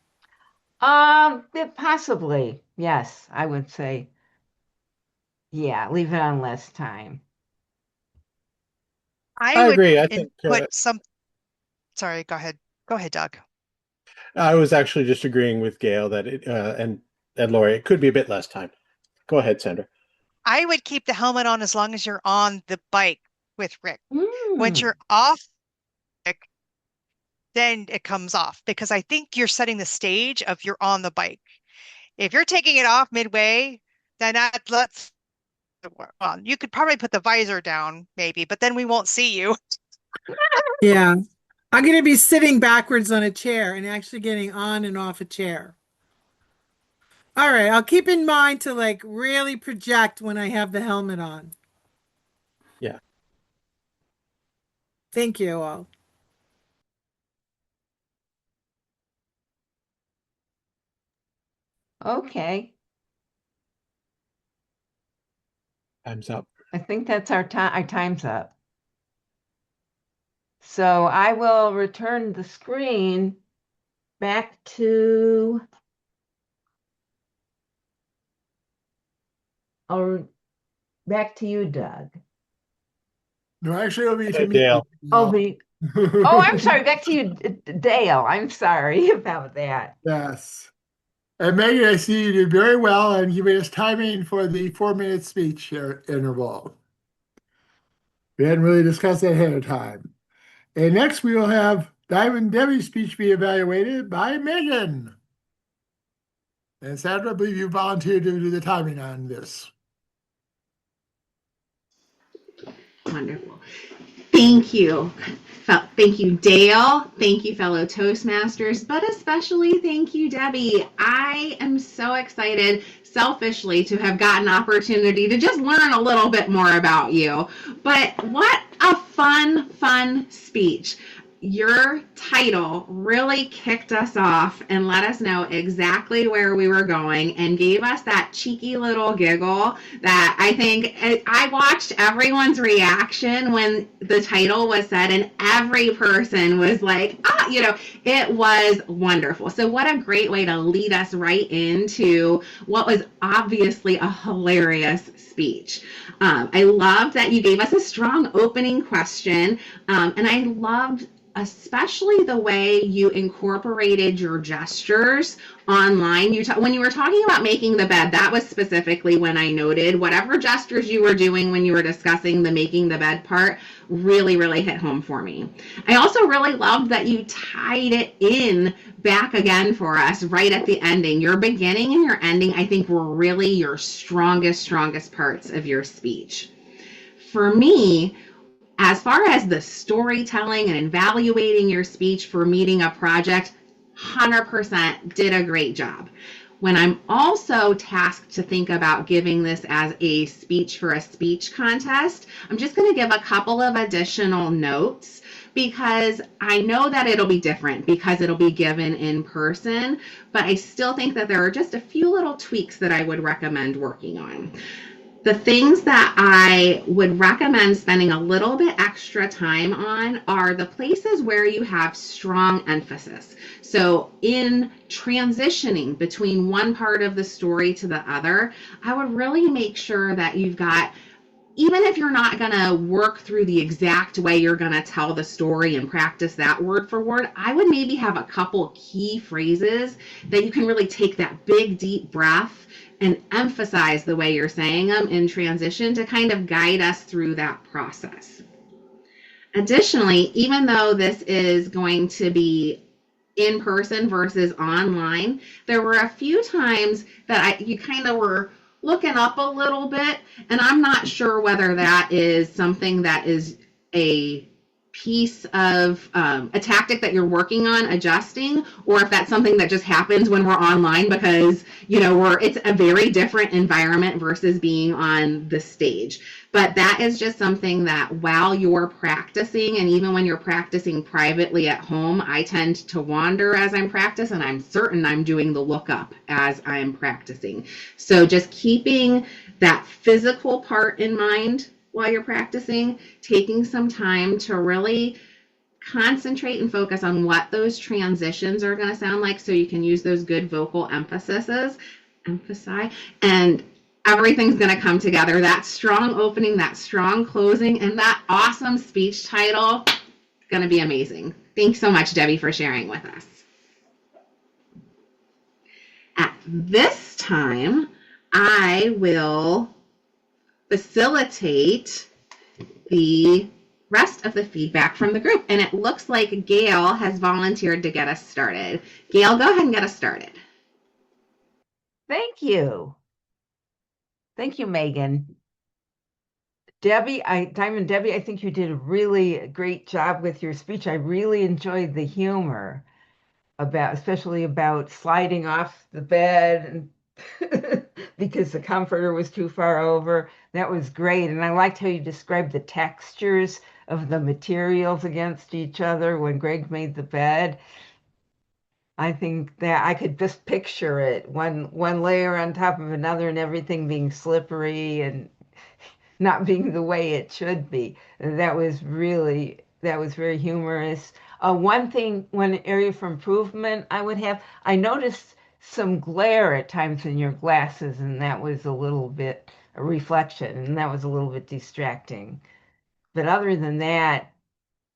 Possibly. Yes, I would say. Yeah, leave it on less time. I would agree. I think put some. Sorry, go ahead. Go ahead, Doug. I was actually just agreeing with Gail that it and Lori, it could be a bit less time. Go ahead, Sandra. I would keep the helmet on as long as you're on the bike with Rick. Once Mm. you're off Rick, then it comes off because I think you're setting the stage of you're on the bike. If you're taking it off midway, then well, you could probably put the visor down maybe, but then we won't see you. Yeah. I'm going to be sitting backwards on a chair and actually getting on and off a chair. All right, I'll keep in mind to like really project when I have the helmet on. Yeah. Thank you all. Okay. Time's up. I think that's our time. Our time's up. So I will return the screen back to you, Doug. No, actually, it'll be to me. Gail. I'm sorry. Back to you, Dale. I'm sorry about that. Yes. And Megan, I see you did very well and giving us timing for the 4-minute speech interval. We hadn't really discussed that ahead of time. And next we will have Diamond Debbie's speech be evaluated by Megan. And Sandra, I believe you volunteered to do the timing on this. Wonderful. Thank you. Thank you, Dale. Thank you, fellow Toastmasters, but especially thank you, Debbie. I am so excited, selfishly, to have gotten an opportunity to just learn a little bit more about you. But what a fun speech. Your title really kicked us off and let us know exactly where we were going and gave us that cheeky little giggle that I think I watched everyone's reaction when the title was said, and every person was like, it was wonderful. So what a great way to lead us right into what was obviously a hilarious speech. I loved that you gave us a strong opening question, and I loved especially the way you incorporated your gestures online. When you were talking about making the bed, that was specifically when I noted whatever gestures you were doing when you were discussing the making the bed part really hit home for me. I also really loved that you tied it in back again for us right at the ending. Your beginning and your ending, I think, were really your strongest parts of your speech. For me, as far as the storytelling and evaluating your speech for meeting a project, 100% did a great job. When I'm also tasked to think about giving this as a speech for a speech contest, I'm just going to give a couple of additional notes because I know that it'll be different because it'll be given in person, but I still think that there are just a few little tweaks that I would recommend working on. The things that I would recommend spending a little bit extra time on are the places where you have strong emphasis. So in transitioning between one part of the story to the other, I would really make sure that you've got, even if you're not going to work through the exact way you're going to tell the story and practice that word for word, I would maybe have a couple key phrases that you can really take that big, deep breath and emphasize the way you're saying them in transition to kind of guide us through that process. Additionally, even though this is going to be in person versus online, there were a few times that you kind of were looking up a little bit, and I'm not sure whether that is something that is a piece of a tactic that you're working on adjusting, or if that's something that just happens when we're online because, you know, it's a very different environment versus being on the stage. But that is just something that while you're practicing, and even when you're practicing privately at home, I tend to wander as I'm practicing, and I'm certain I'm doing the lookup as I'm practicing. So just keeping that physical part in mind while you're practicing, taking some time to really concentrate and focus on what those transitions are going to sound like so you can use those good vocal emphasize, and everything's going to come together. That strong opening, that strong closing, and that awesome speech title, going to be amazing. Thanks so much, Debbie, for sharing with us. At this time, I will facilitate the rest of the feedback from the group. And it looks like Gail has volunteered to get us started. Gail, go ahead and get us started. Thank you. Thank you, Megan. Debbie, Diamond Debbie, I think you did a really great job with your speech. I really enjoyed the humor especially about sliding off the bed and because the comforter was too far over. That was great. And I liked how you described the textures of the materials against each other when Greg made the bed. I think that I could just picture it, one layer on top of another and everything being slippery and not being the way it should be. That was very humorous. One area for improvement I would have, I noticed some glare at times in your glasses, and that was a little bit a reflection, and that was a little bit distracting. But other than that,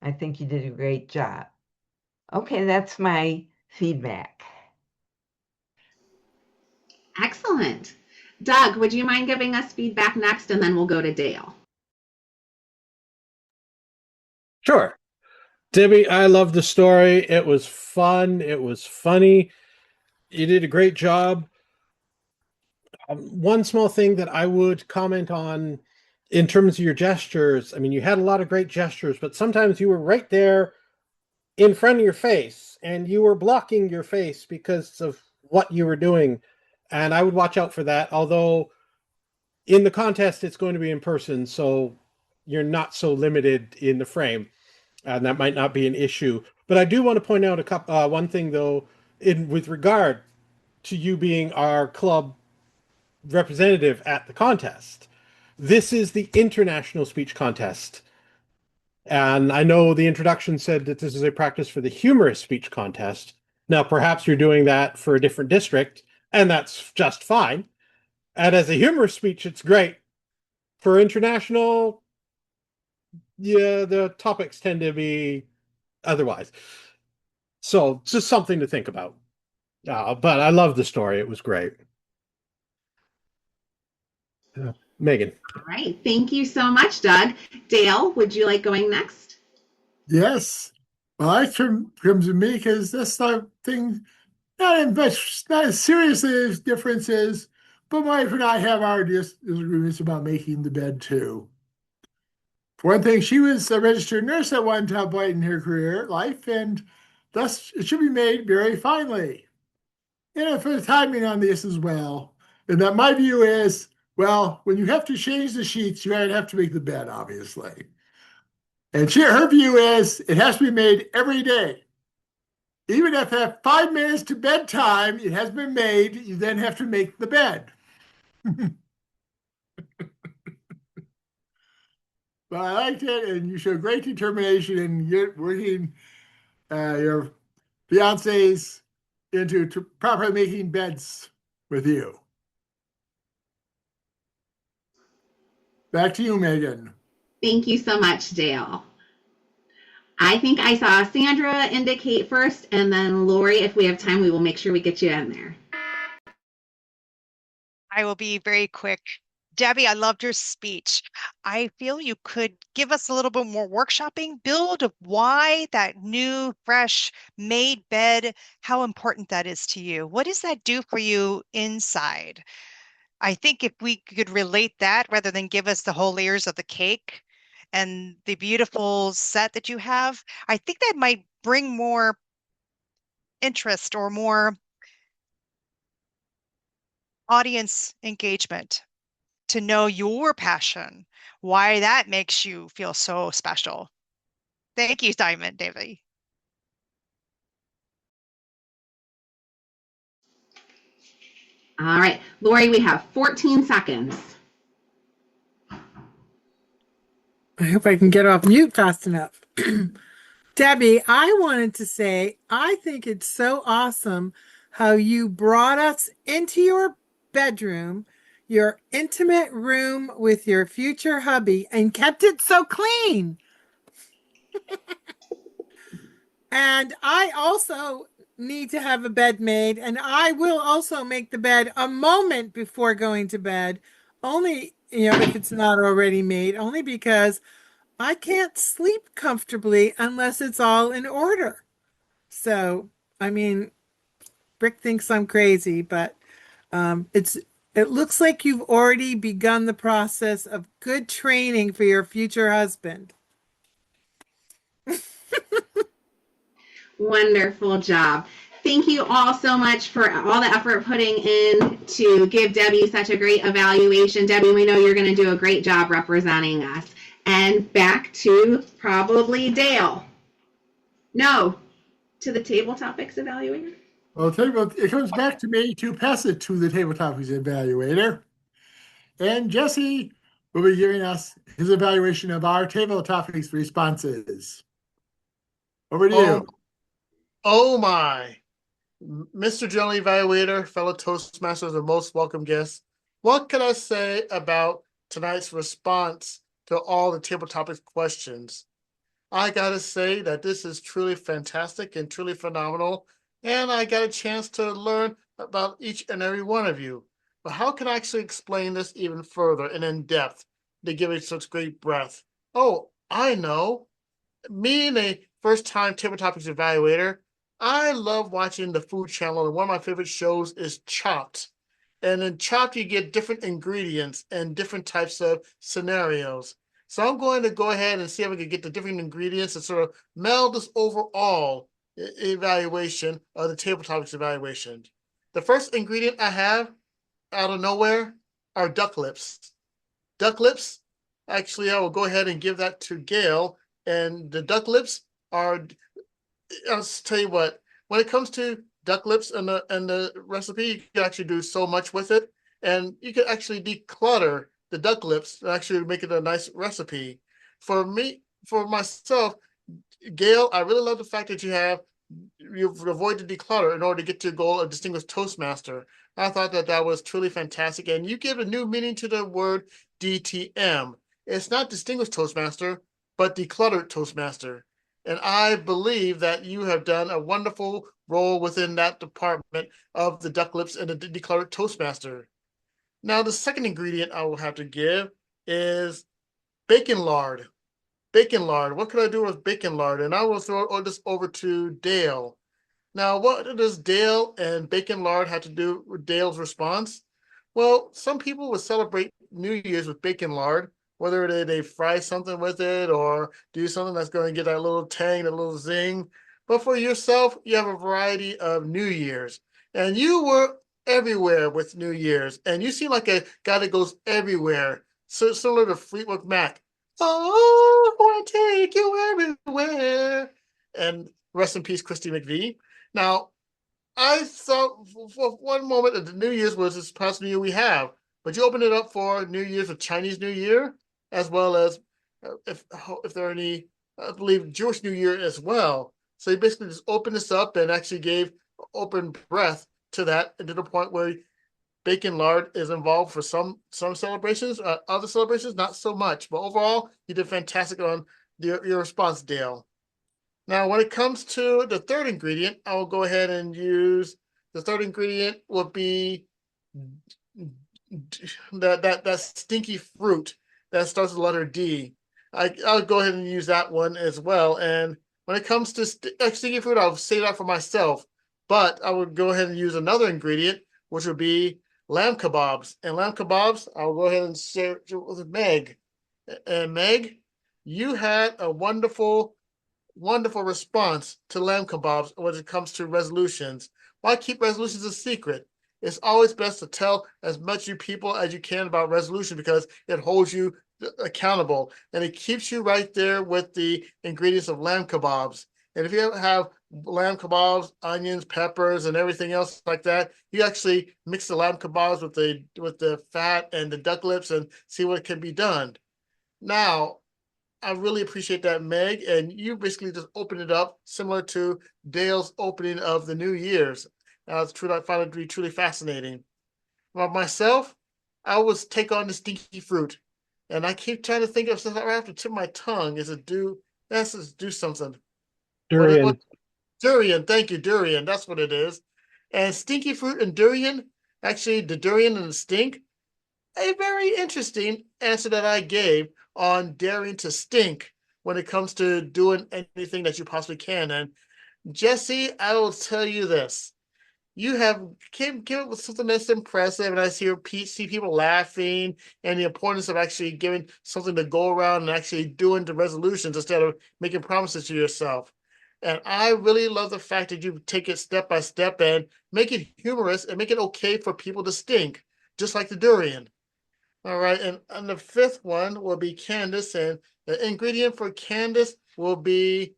I think you did a great job. Okay, that's my feedback. Excellent. Doug, would you mind giving us feedback next, and then we'll go to Dale? Sure. Debbie, I love the story. It was fun. It was funny. You did a great job. One small thing that I would comment on in terms of your gestures, I mean, you had a lot of great gestures, but sometimes you were right there in front of your face and you were blocking your face because of what you were doing. And I would watch out for that. Although in the contest, it's going to be in person, so you're not so limited in the frame. And that might not be an issue. But I do want to point out one thing, though, with regard to you being our club representative at the contest. This is the International Speech Contest. And I know the introduction said that this is a practice for the humorous speech contest. Now, perhaps you're doing that for a different district, and that's just fine. And as a humorous speech, it's great. For international, yeah, the topics tend to be otherwise. So just something to think about. But I love the story. It was great. Megan. All right. Thank you so much, Doug. Dale, would you like going next? Yes. Well, I comes to me because this thing, not as seriously as differences, but my wife and I have our disagreements about making the bed too. For one thing, she was a registered nurse at one point in her career life, and thus it should be made very finely. And for the timing on this as well, and that my view is, well, when you have to change the sheets, you have to make the bed, obviously. And her view is it has to be made every day. Even if at 5 minutes to bedtime, it has been made, you then have to make the bed. Well, I liked it, and you showed great determination in working your fiancés into properly making beds with you. Back to you, Megan. Thank you so much, Dale. I think I saw Sandra indicate first, and then Lori, if we have time, we will make sure we get you in there. I will be very quick. Debbie, I loved your speech. I feel you could give us a little bit more workshopping, build of why that new, fresh, made bed, how important that is to you. What does that do for you inside? I think if we could relate that rather than give us the whole layers of the cake and the beautiful set that you have, I think that might bring more interest or more audience engagement to know your passion, why that makes you feel so special. Thank you, Diamond, David. All right, Lori, we have 14 seconds. I hope I can get off mute fast enough. Debbie, I wanted to say, I think it's so awesome how you brought us into your bedroom, your intimate room with your future hubby, and kept it so clean. And I also need to have a bed made, and I will also make the bed a moment before going to bed, only, if it's not already made, only because I can't sleep comfortably unless it's all in order. So, I mean, Brick thinks I'm crazy, but it looks like you've already begun the process of good training for your future husband. Wonderful job. Thank you all so much for all the effort putting in to give Debbie such a great evaluation. Debbie, we know you're going to do a great job representing us. And back to probably Dale. No, to the table topics evaluator. Well, it comes back to me to pass it to the table topics evaluator. And Jesse will be giving us his evaluation of our table topics responses. Over to you. Oh my. Mr. General Evaluator, fellow Toastmasters, and most welcome guests, what can I say about tonight's response to all the table topics questions? I gotta say that this is truly fantastic and truly phenomenal, and I got a chance to learn about each and every one of you. But how can I actually explain this even further and in depth to give it such great breadth? Oh, I know. Being a first-time table topics evaluator, I love watching the Food Channel, and one of my favorite shows is Chopped. And in Chopped, you get different ingredients and different types of scenarios. So I'm going to go ahead and see if I can get the different ingredients and sort of meld this overall evaluation of the table topics evaluation. The first ingredient I have out of nowhere are duck lips. Duck lips, actually, I will go ahead and give that to Gail. And the duck lips are, I'll tell you what, when it comes to duck lips and the recipe, you can actually do so much with it. And you can actually declutter the duck lips and actually make it a nice recipe. For myself, Gail, I really love the fact that you've avoided declutter in order to get to your goal of distinguished Toastmaster. I thought that was truly fantastic. And you give a new meaning to the word DTM. It's not distinguished Toastmaster, but decluttered Toastmaster. And I believe that you have done a wonderful role within that department of the duck lips and the decluttered Toastmaster. Now, the second ingredient I will have to give is bacon lard. Bacon lard. What could I do with bacon lard? And I will throw this over to Dale. Now, what does Dale and bacon lard have to do with Dale's response? Well, some people would celebrate New Year's with bacon lard, whether they fry something with it or do something that's going to get that little tang, that little zing. But for yourself, you have a variety of New Year's. And you were everywhere with New Year's. And you seem like a guy that goes everywhere, so similar to Fleetwood Mac. Oh, I want to take you everywhere. And rest in peace, Christy McVie. Now, I thought for one moment that the New Year's was this past New Year we have, but you opened it up for New Year's with Chinese New Year, as well as if there are any, I believe, Jewish New Year as well. So he basically just opened this up and actually gave open breath to that, and to the point where bacon lard is involved for some celebrations. Other celebrations, not so much. But overall, you did fantastic on your response, Dale. Now, when it comes to the third ingredient, I will go ahead and use the third ingredient will be that stinky fruit that starts with the letter D. I'll go ahead and use that one as well. And when it comes to stinky fruit, I'll say that for myself. But I would go ahead and use another ingredient, which would be lamb kebabs. And lamb kebabs, I'll go ahead and share it with Meg. And Meg, you had a wonderful response to lamb kebabs when it comes to resolutions. Why keep resolutions a secret? It's always best to tell as much you people as you can about resolution, because it holds you accountable, and it keeps you right there with the ingredients of lamb kebabs. And if you have lamb kebabs, onions, peppers, and everything else like that, you actually mix the lamb kebabs with the fat and the duck lips and see what can be done. Now, I really appreciate that, Meg, and you basically just opened it up similar to Dale's opening of the New Year's. I found it to be truly fascinating. Well, myself, I would take on the stinky fruit, and I keep trying to think of something right off the tip of my tongue. Let's just do something. Durian. Durian, thank you, durian. That's what it is. And stinky fruit and durian, actually, the durian and the stink, a very interesting answer that I gave on daring to stink when it comes to doing anything that you possibly can. And Jesse, I will tell you this. You have came up with something that's impressive, and I see people laughing, and the importance of actually giving something to go around and actually doing the resolutions instead of making promises to yourself. And I really love the fact that you take it step by step and make it humorous and make it okay for people to stink, just like the durian. All right, and the fifth one will be Candace, and the ingredient for Candace will be,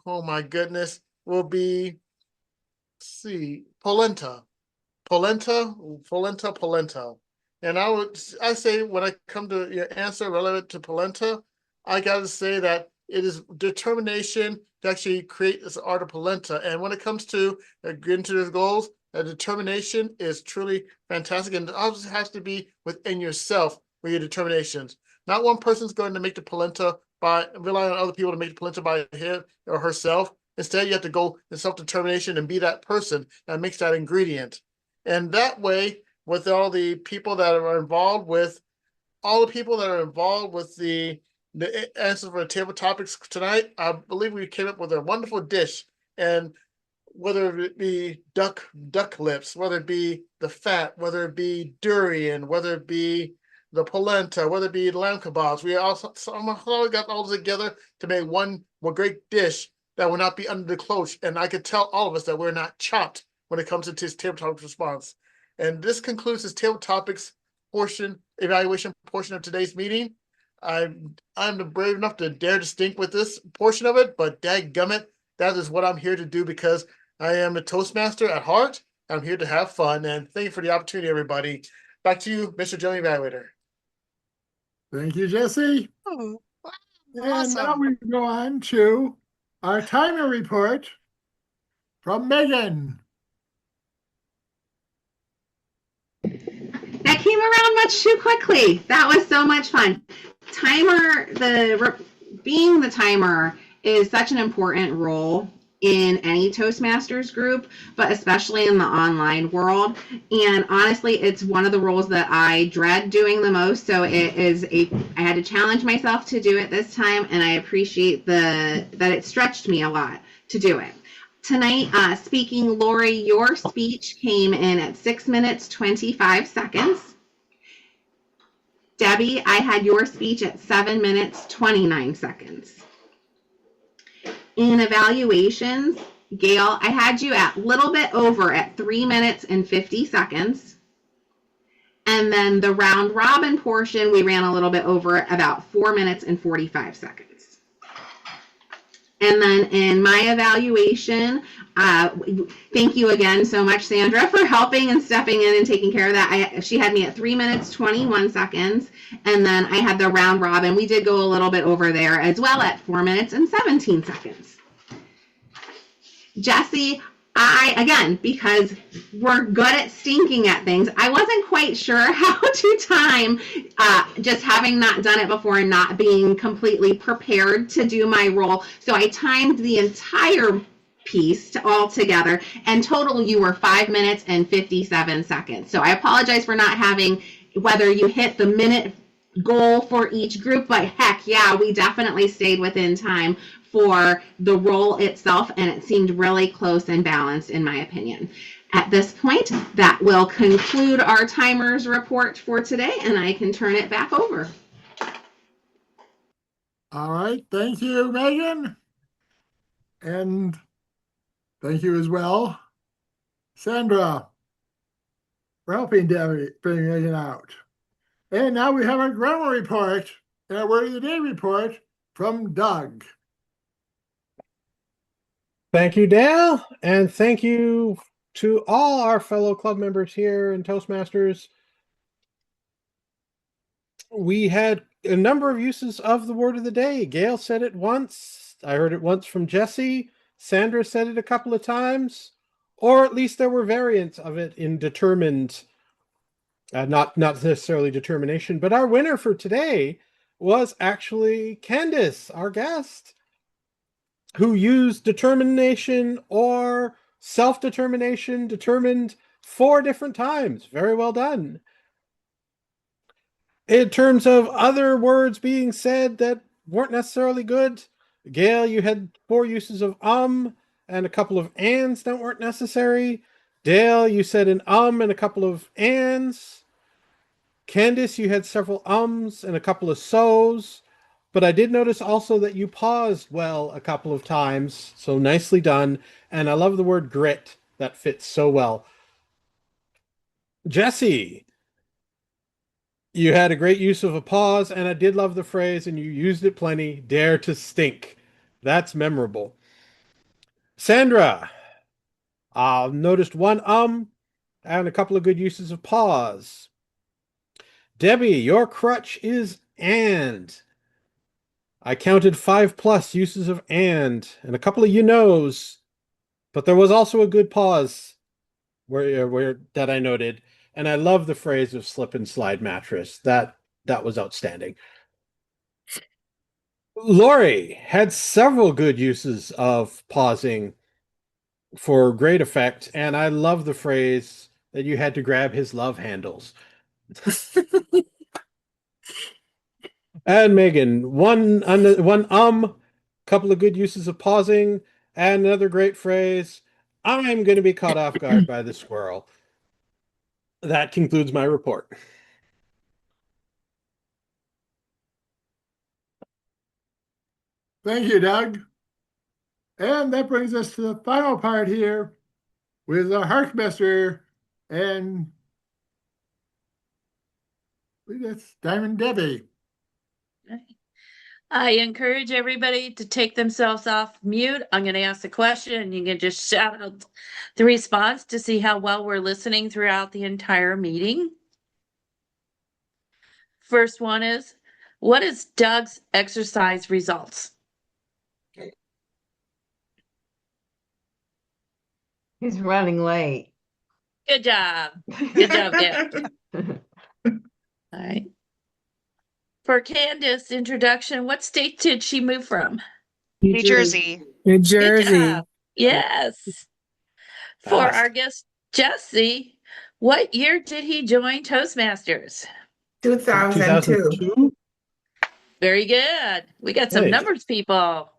oh my goodness, will be, let's see, polenta. Polenta. And I say when I come to your answer relevant to polenta, I got to say that it is determination to actually create this art of polenta. And when it comes to getting to those goals, determination is truly fantastic, and it always has to be within yourself with your determinations. Not one person's going to make the polenta by relying on other people to make the polenta by him or herself. Instead, you have to go in self-determination and be that person that makes that ingredient. And that way, with all the people that are involved with the answers for the table topics tonight, I believe we came up with a wonderful dish. And whether it be duck lips, whether it be the fat, whether it be durian, whether it be the polenta, whether it be lamb kebabs, we also somehow got all together to make one great dish that will not be under the cloche. And I could tell all of us that we're not chopped when it comes to this table topics response. And this concludes this table topics evaluation portion of today's meeting. I'm brave enough to dare to stink with this portion of it, but dadgummit, that is what I'm here to do, because I am a Toastmaster at heart. I'm here to have fun, and thank you for the opportunity, everybody. Back to you, Mr. Jelly Evaluator. Thank you, Jesse. Ooh, And now awesome. we go on to our timer report from Megan. That came around much too quickly. That was so much fun. Being the timer is such an important role in any Toastmasters group, but especially in the online world. And honestly, it's one of the roles that I dread doing the most. So I had to challenge myself to do it this time, and I appreciate that it stretched me a lot to do it. Tonight, speaking, Lori, your speech came in at 6 minutes, 25 seconds. Debbie, I had your speech at 7 minutes, 29 seconds. In evaluations, Gail, I had you at little bit over at 3 minutes and 50 seconds. And then the round robin portion, we ran a little bit over about 4 minutes and 45 seconds. And then in my evaluation, thank you again so much, Sandra, for helping and stepping in and taking care of that. She had me at 3 minutes, 21 seconds. And then I had the round robin. We did go a little bit over there as well at 4 minutes and 17 seconds. Jesse, again, because we're good at stinking at things, I wasn't quite sure how to time, just having not done it before and not being completely prepared to do my role. So I timed the entire piece all together, and total you were 5 minutes and 57 seconds. So I apologize for not having, whether you hit the minute goal for each group, but heck yeah, we definitely stayed within time for the role itself, and it seemed really close and balanced in my opinion. At this point, that will conclude our timers report for today, and I can turn it back over. All right, thank you, Megan. And thank you as well, Sandra, for helping Debbie bring Megan out. And now we have our grammar report and our word of the day report from Doug. Thank you, Dale, and thank you to all our fellow club members here in Toastmasters. We had a number of uses of the word of the day. Gail said it once. I heard it once from Jesse. Sandra said it a couple of times, or at least there were variants of it in determined, not necessarily determination, but our winner for today was actually Candace, our guest, who used determination or self-determination, determined 4 different times. Very well done. In terms of other words being said that weren't necessarily good, Gail, you had 4 uses of and a couple of ands that weren't necessary. Dale, you said an and a couple of ands. Candace, you had several ums and a couple of so's. But I did notice also that you paused well a couple of times, so nicely done. And I love the word grit. That fits so well. Jesse, you had a great use of a pause, and I did love the phrase, and you used it plenty, dare to stink. That's memorable. Sandra, noticed 1 and a couple of good uses of pause. Debbie, your crutch is and. I counted 5+ uses of and a couple of you knows, but there was also a good pause where that I noted, and I love the phrase of slip and slide mattress. That was outstanding. Lori had several good uses of pausing for great effect, and I love the phrase that you had to grab his love handles. And Megan, one couple of good uses of pausing, and another great phrase, I'm going to be caught off guard by the squirrel. That concludes my report. Thank you, Doug. And that brings us to the final part here with our Harkmaster, and I believe that's Diamond Debbie. I encourage everybody to take themselves off mute. I'm going to ask the question, and you can just shout out the response to see how well we're listening throughout the entire meeting. First one is, what is Doug's exercise results? He's running late. Good job. Good job, Deb. All right. For Candace' introduction, what state did she move from? New Jersey. New Good Jersey. job. Yes. For our guest, Jesse, what year did he join Toastmasters? 2002. Very good. We got some numbers, people.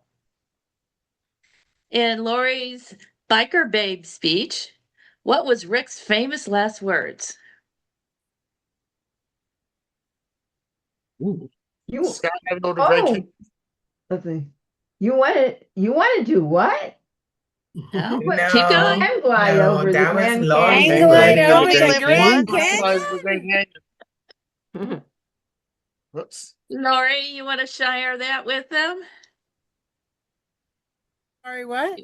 In Lori's Biker Babe speech, what was Rick's famous last words? You Sky over oh, vacation. let's see. You want to do what? No, No, keep going. Hang glide no, over the that was Grand Lori. Hang Canyon. glide Hang over glide the over Grand what? Canyon. Whoops. Lori, you want to share that with them? Sorry, what?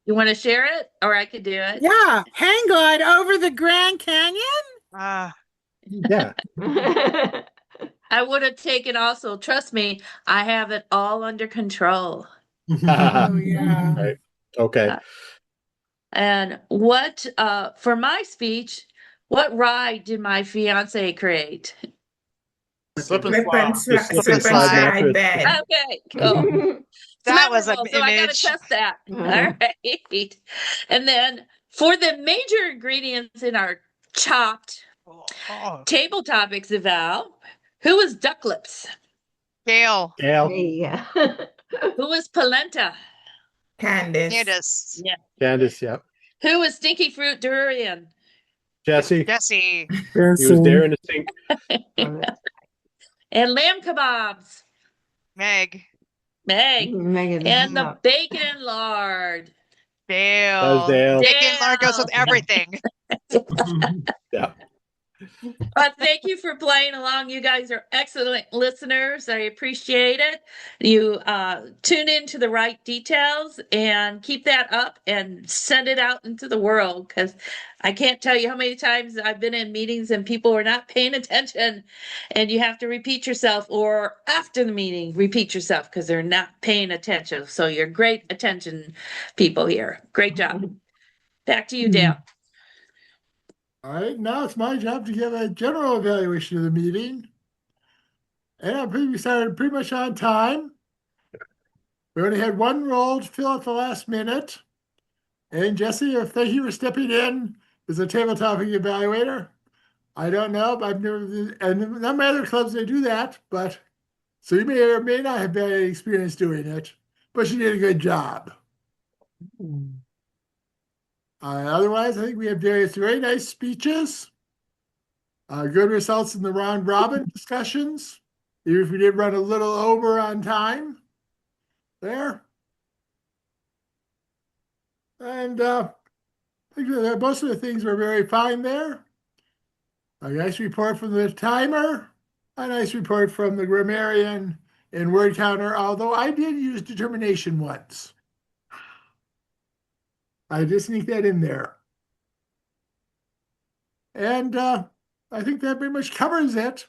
You want to share it, or I could do it? Yeah, hang glide over the Grand Canyon. Yeah. I would have taken also. Trust me, I have it all under control. Oh yeah. Right. Okay. And what for my speech, what ride did my fiance create? Slip and Slip and slide. slide, Slip slip and and slide slide mattress. bed. Okay, cool. It's That was an memorable, so I gotta image. test that. All right. And then for the major ingredients in our chopped Oh, table topics eval, who was duck lips? Gail, Gail, Yeah. Who was polenta? Candace, Candace, Yeah. Candace, yep. Who was stinky fruit durian? Jesse, Jesse, he was there in the sink. And lamb kebabs? Meg, Meg. Megan, And the bacon and lard? That was Dale. Dale. Bacon lard goes with everything. Yeah. Thank you for playing along. You guys are excellent listeners. I appreciate it. You tune into the right details and keep that up and send it out into the world, because I can't tell you how many times I've been in meetings and people are not paying attention, and you have to repeat yourself, or after the meeting, repeat yourself because they're not paying attention. So you're great attention people here. Great job. Back to you, Dale. All right, now it's my job to give a general evaluation of the meeting. And we started pretty much on time. We only had one role to fill at the last minute. And Jesse, thank you for stepping in as a table topic evaluator. I don't know, but I've never, and none of my other clubs, they do that, but so you may or may not have had any experience doing it, but you did a good job. Otherwise, I think we have various very nice speeches, good results in the round robin discussions, even if we did run a little over on time there. And I think that most of the things were very fine there. A nice report from the timer, a nice report from the grammarian and word counter, although I did use determination once. I just sneak that in there. And I think that pretty much covers it.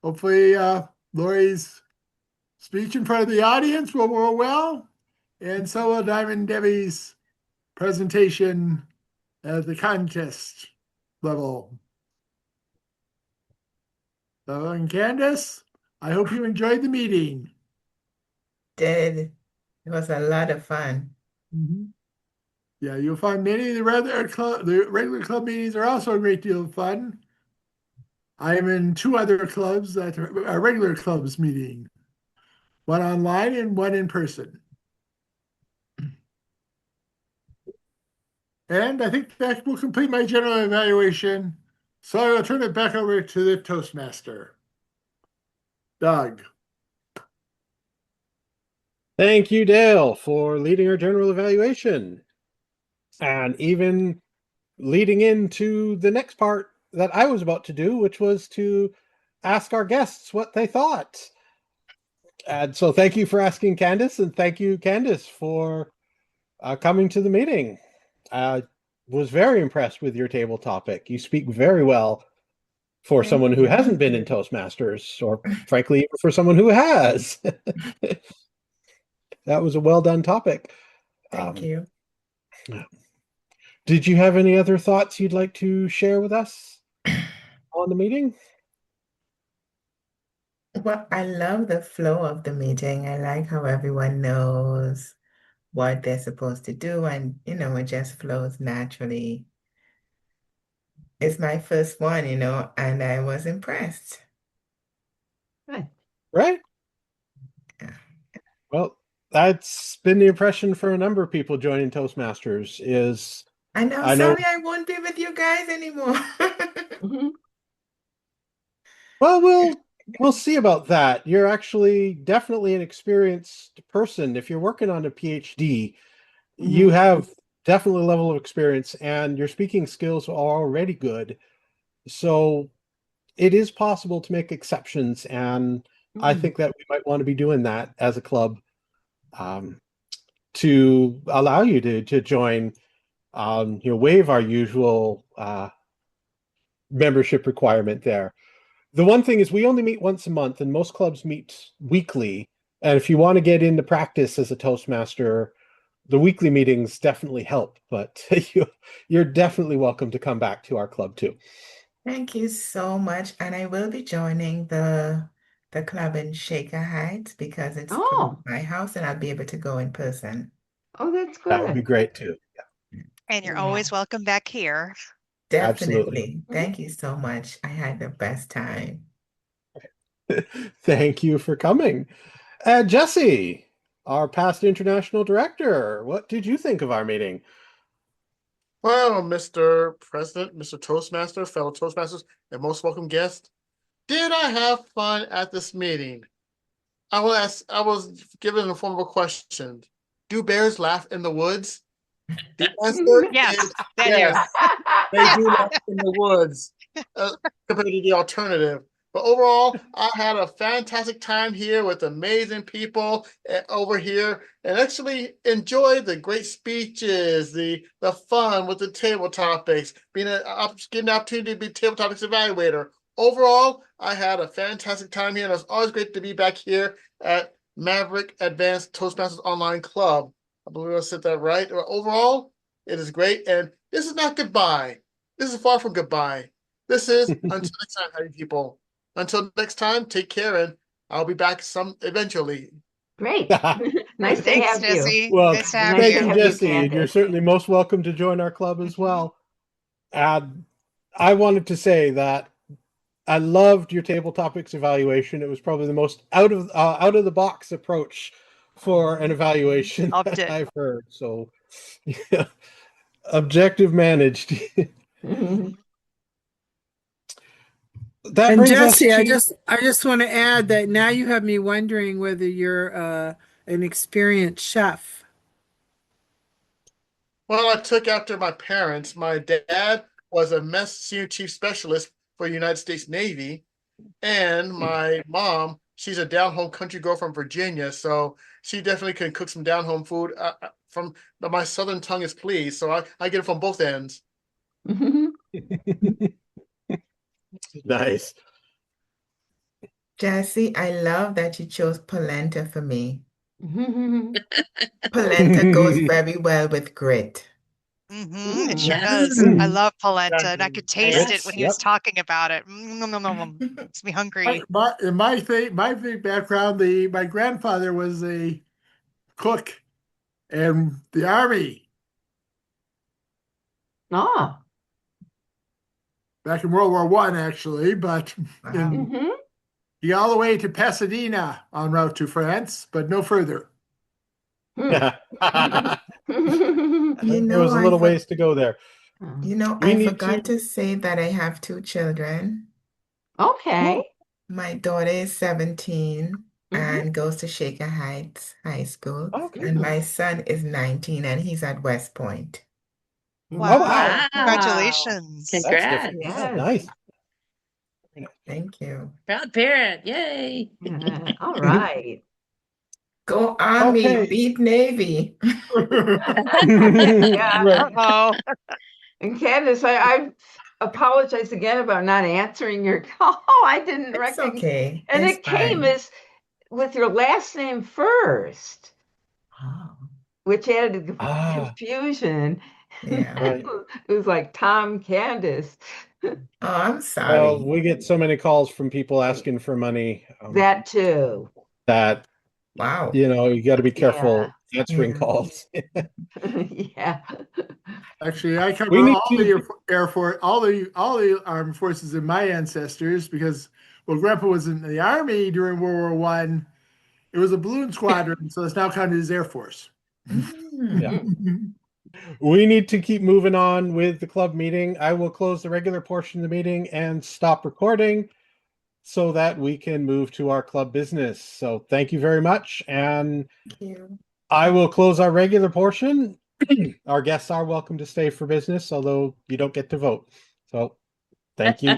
Hopefully, Lori's speech in front of the audience will go well, and so will Diamond Debbie's presentation at the contest level. So, and Candace, I hope you enjoyed the meeting. did. It was a lot of fun. Yeah, you'll find many of the regular club meetings are also a great deal of fun. I am in two other clubs that are regular clubs meeting, one online and one in person. And I think that will complete my general evaluation. So I will turn it back over to the Toastmaster. Doug. Thank you, Dale, for leading our general evaluation. And even leading into the next part that I was about to do, which was to ask our guests what they thought. And so thank you for asking Candace, and thank you, Candace, for coming to the meeting. I was very impressed with your table topic. You speak very well for Thank someone who you. hasn't been in Toastmasters, or frankly, for someone who has. That was a well done topic. Thank you. Did you have any other thoughts you'd like to share with us on the meeting? Well, I love the flow of the meeting. I like how everyone knows what they're supposed to do, and it just flows naturally. It's my first one, and I was impressed. Right? Yeah. Well, that's been the impression for a number of people joining Toastmasters is I know, I know. sorry I won't be with you guys anymore. Well, we'll see about that. You're actually definitely an experienced person. If you're working on a PhD, you have definitely a level of experience, and your speaking skills are already good. So it is possible to make exceptions and I think that we might want to be doing that as a club, to allow you to join, waive our usual membership requirement there. The one thing is we only meet once a month, and most clubs meet weekly. And if you want to get into practice as a Toastmaster, the weekly meetings definitely help, but you're definitely welcome to come back to our club too. Thank you so much. And I will be joining the club in Shaker Heights because it's close to my house and I'll be able to go in person. Oh, that's That would be good. great too. And you're Yeah. always welcome back here. Definitely. Thank you so much. I had the best time. Thank you for coming. Jesse, our past international director, what did you think of our meeting? Well, Mr. President, Mr. Toastmaster, fellow Toastmasters, and most welcome guest, did I have fun at this meeting? I was given a formal question. Do bears laugh in the woods? The answer Yes, is they yes. They do laugh in the woods compared to the alternative. But overall, I had a fantastic time here with amazing people over here, and actually enjoyed the great speeches, the fun with the table topics, getting the opportunity to be table topics evaluator. Overall, I had a fantastic time here, and it's always great to be back here at Maverick Advanced Toastmasters Online Club. I believe I said that right. Overall, it is great, and this is not goodbye. This is far from goodbye. This is until next time, happy people. Until next time, take care, and I'll be back eventually. Great. Nice to Thanks, have you. Jesse. Well, Nice to have Nice thank to you, have you, Jesse. And you're Candace. certainly most welcome to join our club as well. I wanted to say that I loved your table topics evaluation. It was probably the most out of the box approach for an evaluation Loved that it. I've heard. So, yeah, objective managed. That And brings us Jesse, I to just want to add that now you have me wondering whether you're an experienced chef. Well, I took after my parents. My dad was a mess senior chief specialist for the United States Navy, and my mom, she's a down-home country girl from Virginia, so she definitely can cook some down-home food. From my southern tongue is pleased, so I get it from both ends. nice. Jesse, I love that you chose polenta for me. Polenta goes very well with grit. It sure Yes. does. I love polenta, and I could taste it when he was Yep. talking about it. Makes me hungry. My background, my grandfather was a cook in the army Oh. back in World War I, actually, but he got all the way to Pasadena en route to France, but no further. Yeah. You There was a know, little ways to go there. We I need forgot to say that I have two children. Okay. My daughter is 17 and goes to Shaker Heights High School, Okay. and my son is 19 and he's at West Point. Wow. Wow. Congratulations. That's Congrats. different. Yes. Nice. Thank you. Proud parent. Yay. All right. Go Army, Okay. beat Navy. Yeah. Right. Oh, And Candace, I apologize again about not answering your call. I didn't It's recognize. okay. And It's it came fine. as with your last name first, Oh, which added Ah, confusion. yeah. right. It was like Tom Candace. Oh, I'm Well, sorry. we get so many calls from people asking for money That too. that, Wow. you got to be careful answering Yeah. calls. Yeah. Actually, I We cover need all to- the Air Force, all the armed forces in my ancestors because, well, Grandpa was in the Army during World War I. It was a balloon squadron, so it's now counted as Air Force. Yeah. We need to keep moving on with the club meeting. I will close the regular portion of the meeting and stop recording so that we can move to our club business. So thank you very much. And Thank you. I will close our regular portion. Our guests are welcome to stay for business, although you don't get to vote. So thank you.